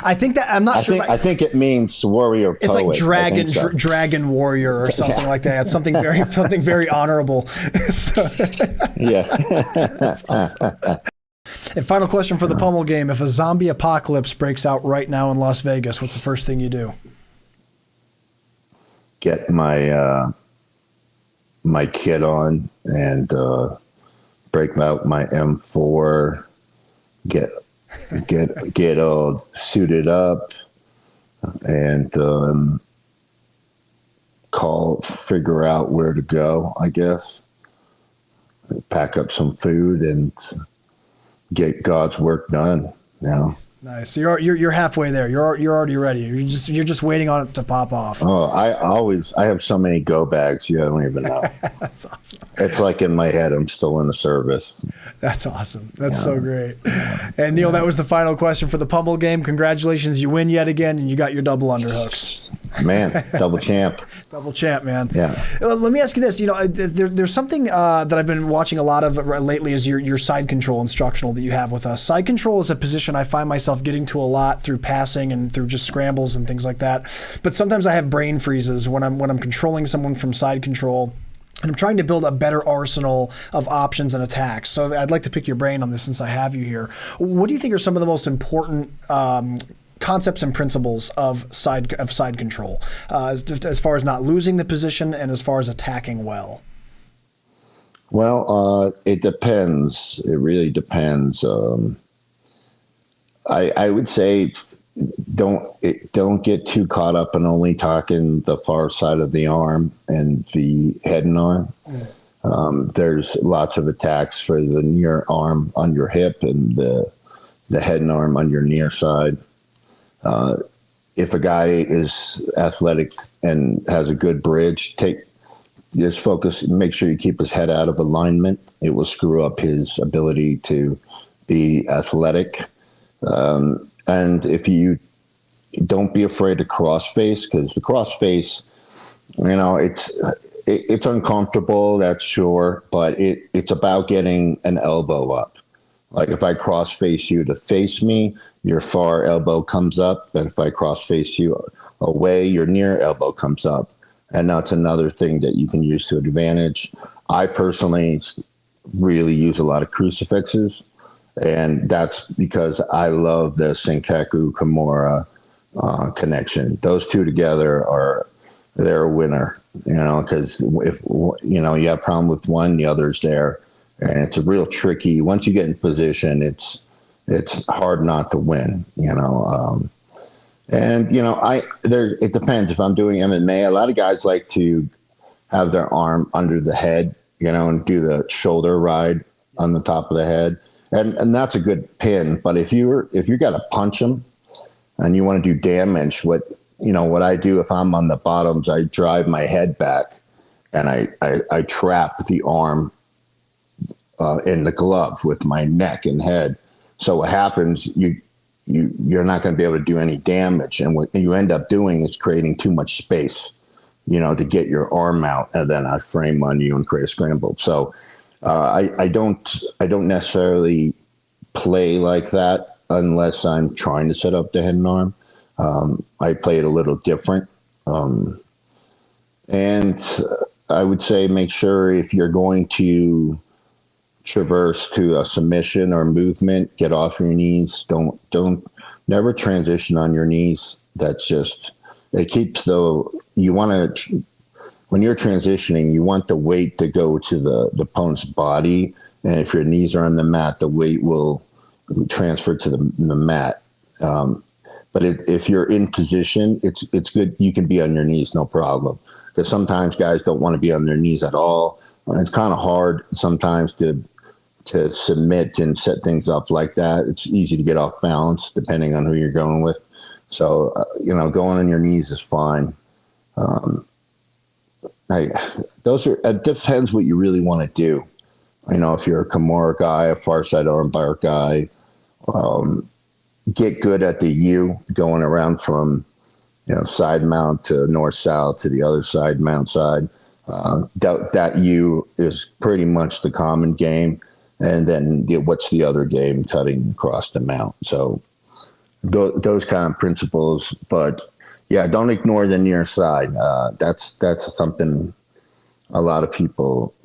I think that I'm not sure. I think it means warrior poet. It's like dragon warrior or something like that. It's something very honorable. Yeah. That's awesome. And final question for the Pummel game: if a zombie apocalypse breaks out right now in Las Vegas, what's the first thing you do? Get my my kit on and break out my M4. Get all suited up and figure out where to go, I guess. Pack up some food and get God's work done, you know. Nice. So you're halfway there. You're already ready. You're just waiting on it to pop off. Oh, I have so many go bags you don't even know. That's awesome. It's like in my head I'm still in the service. That's awesome. That's so great. And Neil, that was the final question for the Pummel game. Congratulations, you win yet again, and you got your double underhooks. Man, double champ. Double champ, man. Yeah. Let me ask you this. You know, there's something that I've been watching a lot of lately is your side control instructional that you have with us. Side control is a position I find myself getting to a lot through passing and through just scrambles and things like that. But sometimes I have brain freezes when I'm controlling someone from side control. And I'm trying to build a better arsenal of options and attacks. So I'd like to pick your brain on this since I have you here. What do you think are some of the most important concepts and principles of side control, as far as not losing the position and as far as attacking well? Well, it depends. It really depends. I would say don't get too caught up in only talking the far side of the arm and the head and arm. There's lots of attacks for the near arm on your hip and the head and arm on your near side. If a guy is athletic and has a good bridge, just focus, make sure you keep his head out of alignment. It will screw up his ability to be athletic. And if you don't be afraid to cross face, because the cross face, you know, it's uncomfortable, that's sure, but it's about getting an elbow up. Like if I cross face you to face me, your far elbow comes up. And if I cross face you away, your near elbow comes up. And that's another thing that you can use to advantage. I personally really use a lot of crucifixes. And that's because I love the Senkaku Kimura connection. Those two together they're a winner, you know, because if you know you have a problem with one, the other's there, and it's a real tricky. Once you get in position, it's hard not to win, you know. And you know, it depends. If I'm doing MMA, a lot of guys like to have their arm under the head, you know, and do the shoulder ride on the top of the head. And that's a good pin, but if you got to punch them and you want to do damage, what I do if I'm on the bottoms, I drive my head back and I trap the arm in the glove with my neck and head. So what happens, you're not going to be able to do any damage, and what you end up doing is creating too much space, you know, to get your arm out, and then I frame on you and create a scramble. So I don't necessarily play like that unless I'm trying to set up the head and arm. I play it a little different. And I would say make sure if you're going to traverse to a submission or movement, get off your knees. Don't never transition on your knees. That's just, it keeps you want to, when you're transitioning, you want the weight to go to the opponent's body. And if your knees are on the mat, the weight will transfer to the mat. But if you're in position, it's good. You can be on your knees, no problem. Because sometimes guys don't want to be on their knees at all. It's kind of hard sometimes to submit and set things up like that. It's easy to get off balance depending on who you're going with. So, going on your knees is fine. It depends what you really want to do. If you're a Kimura guy, a far side armbar guy, get good at the U, going around from, side mount to north south to the other side mount side. That U is pretty much the common game. And then what's the other game? Cutting across the mount. So those kind of principles. But yeah, don't ignore the near side. That's something a lot of people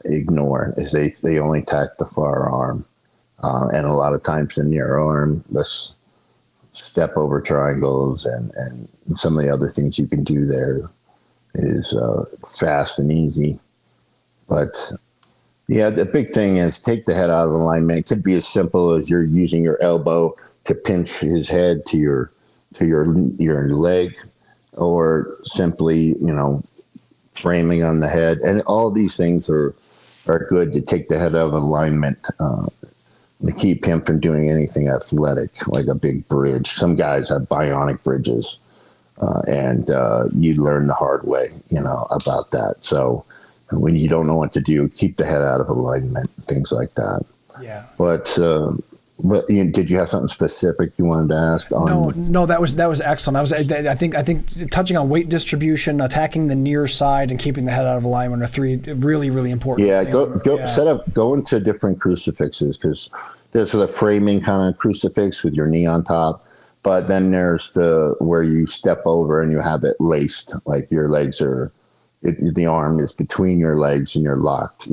ignore, is they only attack the far arm. And a lot of times the near arm, let's step over triangles and some of the other things you can do there is fast and easy. But yeah, the big thing is take the head out of alignment. It could be as simple as you're using your elbow to pinch his head to your leg, or simply, framing on the head. And all these things are good to take the head out of alignment, to keep him from doing anything athletic, like a big bridge. Some guys have bionic bridges, and you learn the hard way, about that. So when you don't know what to do, keep the head out of alignment, things like that. Yeah. But did you have something specific you wanted to ask? No, that was excellent. I think touching on weight distribution, attacking the near side, and keeping the head out of alignment are three really, really important things. Go into different crucifixes, because there's the framing kind of crucifix with your knee on top, but then there's where you step over and you have it laced, like your legs are, the arm is between your legs and you're locked.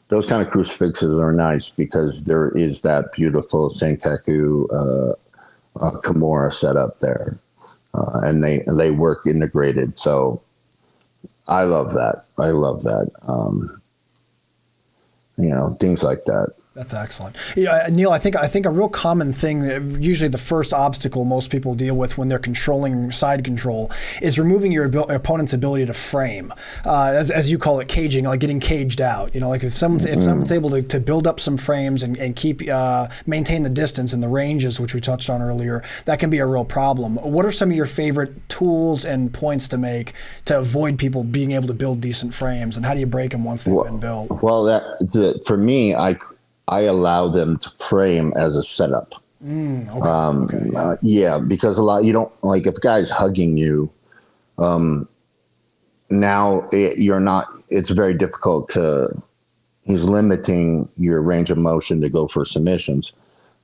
Those kind of crucifixes are nice because there is that beautiful Senkaku Kimura set up there, and they work integrated. So I love that. Things like that. That's excellent. Neil, I think a real common thing, usually the first obstacle most people deal with when they're controlling side control, is removing your opponent's ability to frame, as you call it, caging, like getting caged out. Like if someone's able to build up some frames and keep maintain the distance and the ranges, which we touched on earlier, that can be a real problem. What are some of your favorite tools and points to make to avoid people being able to build decent frames, and how do you break them once they've been built? Well, for me, I allow them to frame as a setup. Because a lot, you don't, like if a guy's hugging you, it's very difficult he's limiting your range of motion to go for submissions.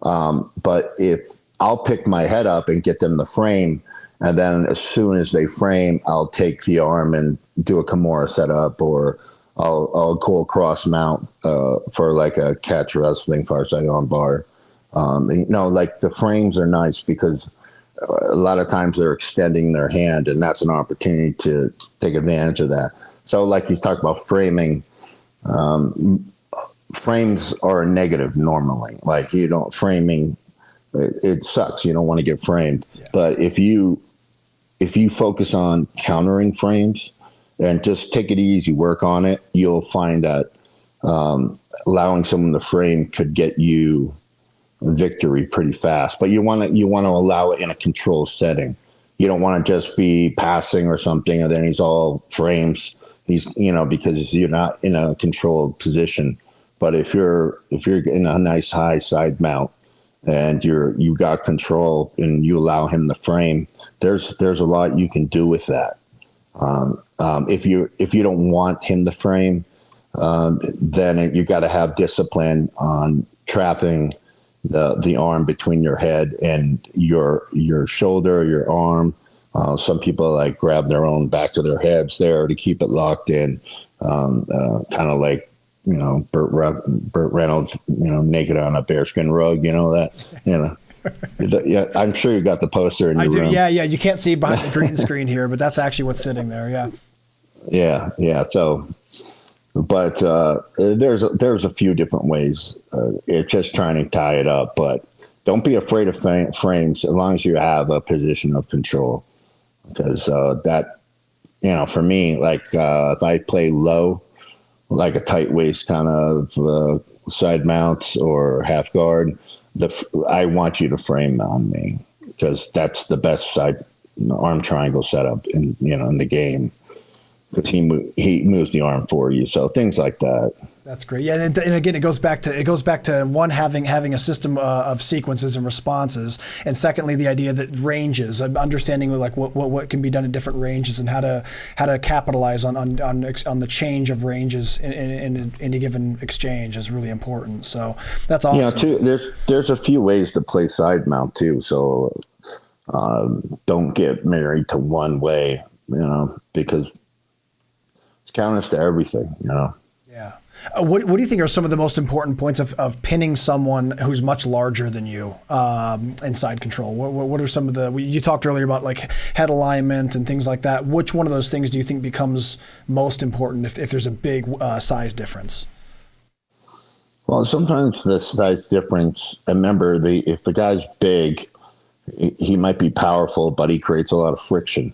But if I'll pick my head up and get them the frame, and then as soon as they frame, I'll take the arm and do a Kimura setup, or I'll go across mount for like a catch wrestling far side arm bar. Like the frames are nice because a lot of times they're extending their hand, and that's an opportunity to take advantage of that. So like you talked about framing, frames are negative normally. Like framing, it sucks. You don't want to get framed. Yeah. But if you focus on countering frames, and just take it easy, work on it, you'll find that allowing someone to frame could get you victory pretty fast. But you want to allow it in a controlled setting. You don't want to just be passing or something, and then he's all frames. He's because you're not in a controlled position. But if you're in a nice high side mount and you got control and you allow him to frame, there's a lot you can do with that. If you don't want him to frame, then you got to have discipline on trapping the arm between your head and your shoulder, your arm. Some people like grab their own back of their heads there to keep it locked in, kind of like, Burt Reynolds, naked on a bearskin rug, Yeah, I'm sure you got the poster in your room. Yeah. You can't see behind the green screen here, but that's actually what's sitting there. Yeah. Yeah. So, but there's a few different ways. It's just trying to tie it up, but don't be afraid of frames as long as you have a position of control. Because that, for me, like if I play low, like a tight waist kind of side mounts or half guard, I want you to frame on me because that's the best side arm triangle setup in the game. Because he moves the arm for you, so things like that. That's great. Yeah, and again, it goes back to one, having a system of sequences and responses, and secondly, the idea that ranges, understanding like what can be done at different ranges and how to capitalize on the change of ranges in a given exchange is really important. So that's awesome. Yeah, too. There's a few ways to play side mount too. So don't get married to one way, because it's counters to everything, Yeah. What do you think are some of the most important points of pinning someone who's much larger than you in side control? What are some of you talked earlier about like head alignment and things like that. Which one of those things do you think becomes most important if there's a big size difference? Well, sometimes the size difference, remember, if the guy's big, he might be powerful, but he creates a lot of friction,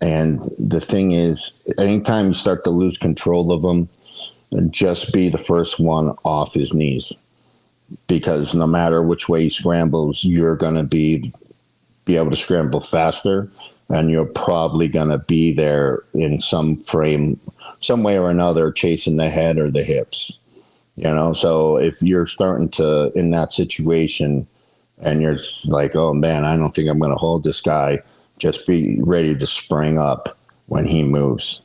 And the thing is, anytime you start to lose control of him, just be the first one off his knees. Because no matter which way he scrambles, you're going to be able to scramble faster, and you're probably going to be there in some frame, some way or another, chasing the head or the hips. So if you're starting to, in that situation, and you're like, oh man, I don't think I'm going to hold this guy, just be ready to spring up when he moves,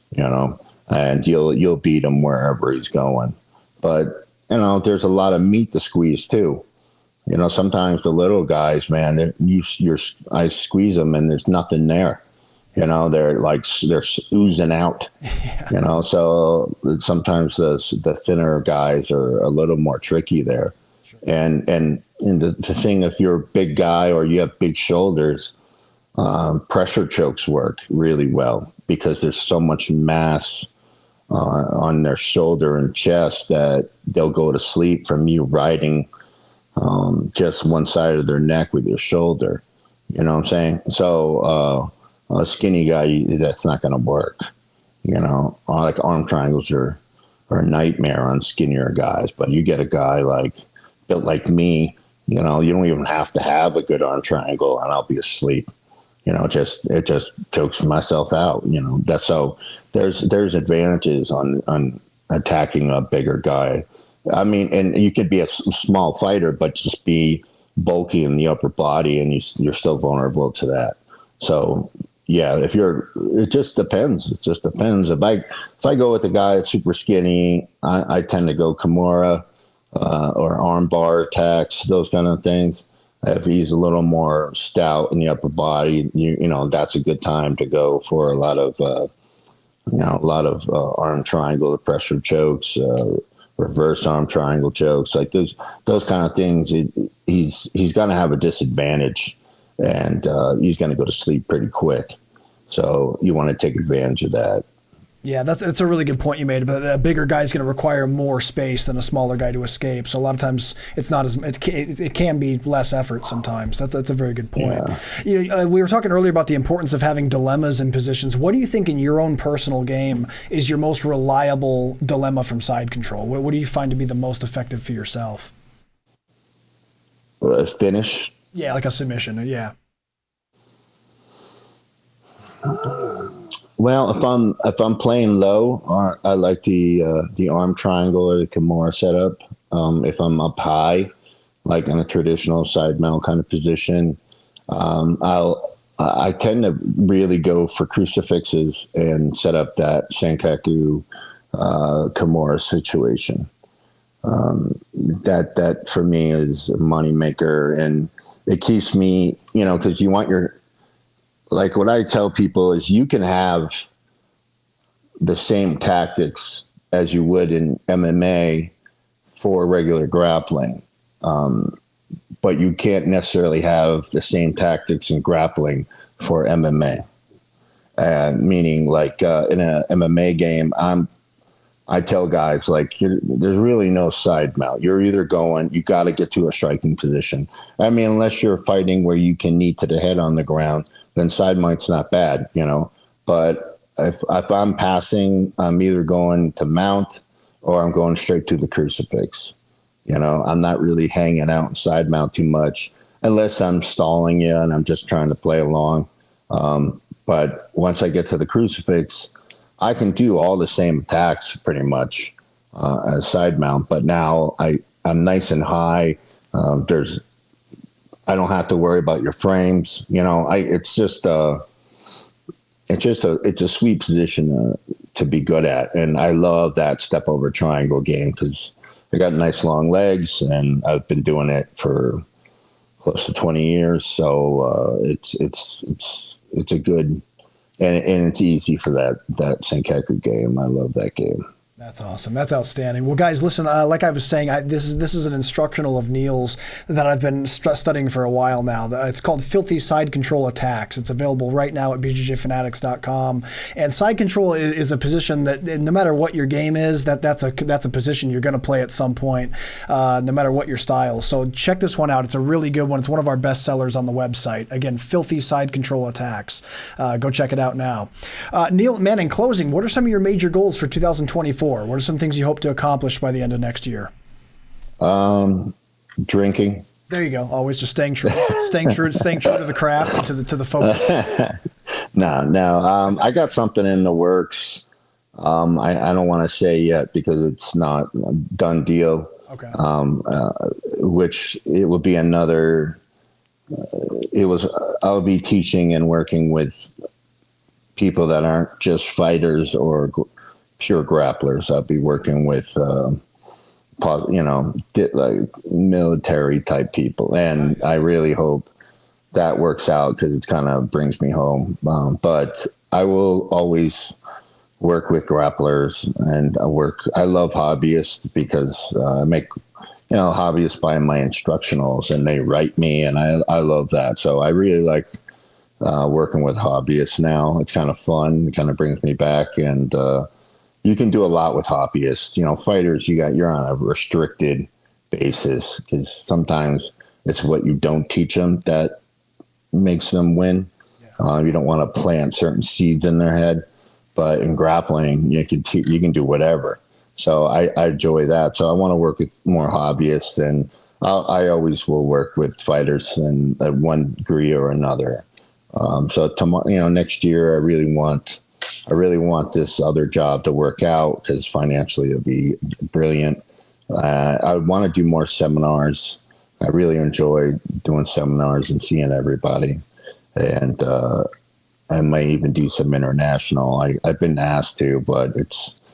and you'll beat him wherever he's going. But, there's a lot of meat to squeeze too. Sometimes the little guys, man, I squeeze them and there's nothing there. They're oozing out, so sometimes the thinner guys are a little more tricky there. Sure. And the thing, if you're a big guy or you have big shoulders, pressure chokes work really well because there's so much mass on their shoulder and chest that they'll go to sleep from you riding just one side of their neck with your shoulder. You know what I'm saying? So a skinny guy, that's not going to work. Like arm triangles are a nightmare on skinnier guys. But you get a guy built like me, you don't even have to have a good arm triangle, and I'll be asleep. It just chokes myself out. That's so there's advantages on attacking a bigger guy. I mean, and you could be a small fighter, but just be bulky in the upper body, and you're still vulnerable to that. So yeah, it just depends. It just depends. If I go with a guy that's super skinny, I tend to go Kimura or arm bar attacks, those kind of things. If he's a little more stout in the upper body, that's a good time to go for a lot of arm triangle pressure chokes, reverse arm triangle chokes, like those kind of things. He's going to have a disadvantage, and he's going to go to sleep pretty quick. So you want to take advantage of that. Yeah, that's a really good point you made. But a bigger guy is going to require more space than a smaller guy to escape. So a lot of times it can be less effort sometimes. That's a very good point. Yeah. We were talking earlier about the importance of having dilemmas in positions. What do you think in your own personal game is your most reliable dilemma from side control? What do you find to be the most effective for yourself? Finish. Yeah, like a submission. Yeah. Well, if I'm playing low, I like the arm triangle or the Kimura setup. If I'm up high, like in a traditional side mount kind of position, I'll I tend to really go for crucifixes and set up that Sankaku Kimura situation. That for me is a moneymaker, and it keeps me, because you want like what I tell people is you can have the same tactics as you would in MMA for regular grappling. But you can't necessarily have the same tactics in grappling for MMA. Meaning like in an MMA game, I tell guys like there's really no side mount. You're either you got to get to a striking position. I mean, unless you're fighting where you can knee to the head on the ground, then side mount's not bad, But if I'm passing, I'm either going to mount or I'm going straight to the crucifix. I'm not really hanging out in side mount too much unless I'm stalling you and I'm just trying to play along. But once I get to the crucifix, I can do all the same attacks pretty much as side mount. But now I'm nice and high. I don't have to worry about your frames. It's a sweet position to be good at. And I love that step over triangle game because I got nice long legs, and I've been doing it for close to 20 years. So it's a good, and it's easy for that Senkaku game. I love that game. That's awesome. That's outstanding. Well, guys, listen, like I was saying, this is an instructional of Neil's that I've been studying for a while now. It's called Filthy Side Control Attacks. It's available right now at BJJFanatics.com. And side control is a position that no matter what your game is, that's a position you're going to play at some point, no matter what your style. So check this one out. It's a really good one. It's one of our best sellers on the website. Again, Filthy Side Control Attacks. Go check it out now. Neil, man, in closing, what are some of your major goals for 2024? What are some things you hope to accomplish by the end of next year? Drinking. There you go. Always just staying true to the craft and to the focus. No. I got something in the works. I don't want to say yet because it's not a done deal. Okay. Which it would be another. I'll be teaching and working with people that aren't just fighters or pure grapplers. I'll be working with, like military type people. And I really hope that works out because it kind of brings me home. But I will always work with grapplers, and I love hobbyists because I make, hobbyists buy my instructionals and they write me, and I love that. So I really like working with hobbyists now. It's kind of fun. It kind of brings me back, and you can do a lot with hobbyists. Fighters, you're on a restricted basis because sometimes it's what you don't teach them that makes them win. Yeah. You don't want to plant certain seeds in their head, but in grappling, you can do whatever. So I enjoy that. So I want to work with more hobbyists, and I always will work with fighters in one degree or another. So tomorrow, next year, I really want this other job to work out because financially it'll be brilliant. I want to do more seminars. I really enjoy doing seminars and seeing everybody. And I might even do some international. I've been asked to, but it's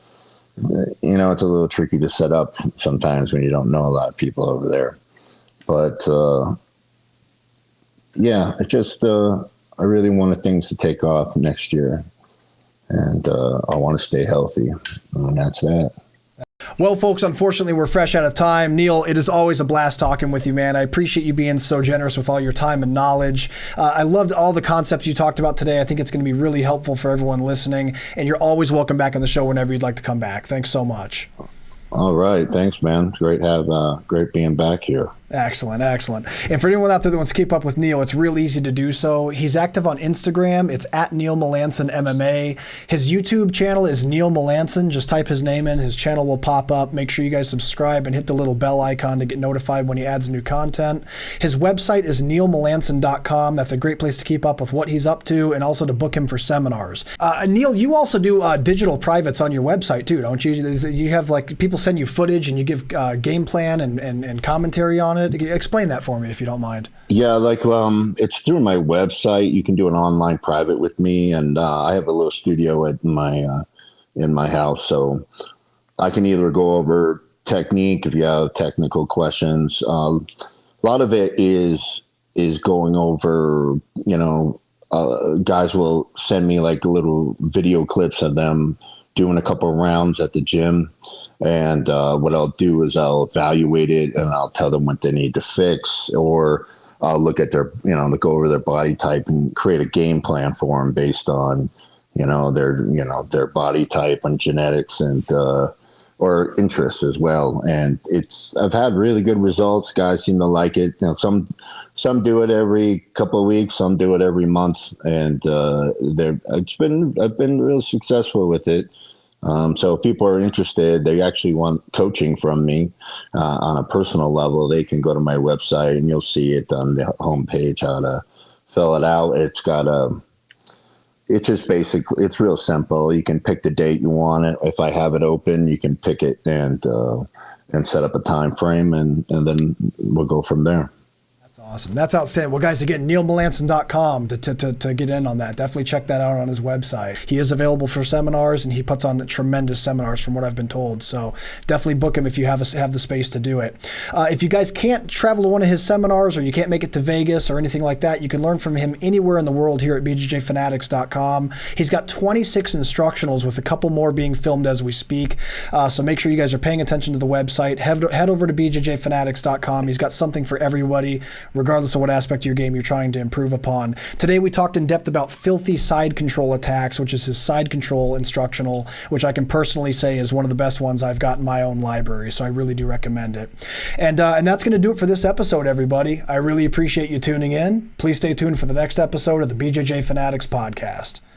a little tricky to set up sometimes when you don't know a lot of people over there. But I really wanted things to take off next year. And I want to stay healthy. And that's that. Well, folks, unfortunately, we're fresh out of time. Neil, it is always a blast talking with you, man. I appreciate you being so generous with all your time and knowledge. I loved all the concepts you talked about today. I think it's going to be really helpful for everyone listening. And you're always welcome back on the show whenever you'd like to come back. Thanks so much. All right. Thanks, man. Great being back here. Excellent. And for anyone out there that wants to keep up with Neil, it's real easy to do so. He's active on Instagram. It's at Neil Melanson MMA. His YouTube channel is Neil Melanson. Just type his name in. His channel will pop up. Make sure you guys subscribe and hit the little bell icon to get notified when he adds new content. His website is neilmelanson.com. That's a great place to keep up with what he's up to and also to book him for seminars. Neil, you also do digital privates on your website too, don't you? You have people send you footage and you give game plan and commentary on it. it? Explain that for me if you don't mind. Yeah, like it's through my website. You can do an online private with me, and I have a little studio at my house, so I can either go over technique if you have technical questions. A lot of it is going over, guys will send me like little video clips of them doing a couple of rounds at the gym. And what I'll do is I'll evaluate it and I'll tell them what they need to fix, or I'll look at their, look over their body type and create a game plan for them based on, their body type and genetics and, or interests as well. And I've had really good results. Guys seem to like it. Some do it every couple of weeks, some do it every month. And I've been real successful with it. So if people are interested, they actually want coaching from me on a personal level, they can go to my website and you'll see it on the homepage, how to fill it out. It's just basically, it's real simple. You can pick the date you want it. If I have it open, you can pick it and set up a time frame and then we'll go from there. Awesome. That's outstanding. Well, guys, again, neilmelanson.com to get in on that. Definitely check that out on his website. He is available for seminars, and he puts on tremendous seminars from what I've been told. So definitely book him if you have the space to do it. If you guys can't travel to one of his seminars, or you can't make it to Vegas or anything like that, you can learn from him anywhere in the world here at BJJFanatics.com. He's got 26 instructionals with a couple more being filmed as we speak. So make sure you guys are paying attention to the website. Head over to BJJFanatics.com. He's got something for everybody, regardless of what aspect of your game you're trying to improve upon. Today we talked in depth about filthy side control attacks, which is his side control instructional, which I can personally say is one of the best ones I've got in my own library, so I really do recommend it. And that's going to do it for this episode, everybody. I really appreciate you tuning in. Please stay tuned for the next episode of the BJJ Fanatics podcast.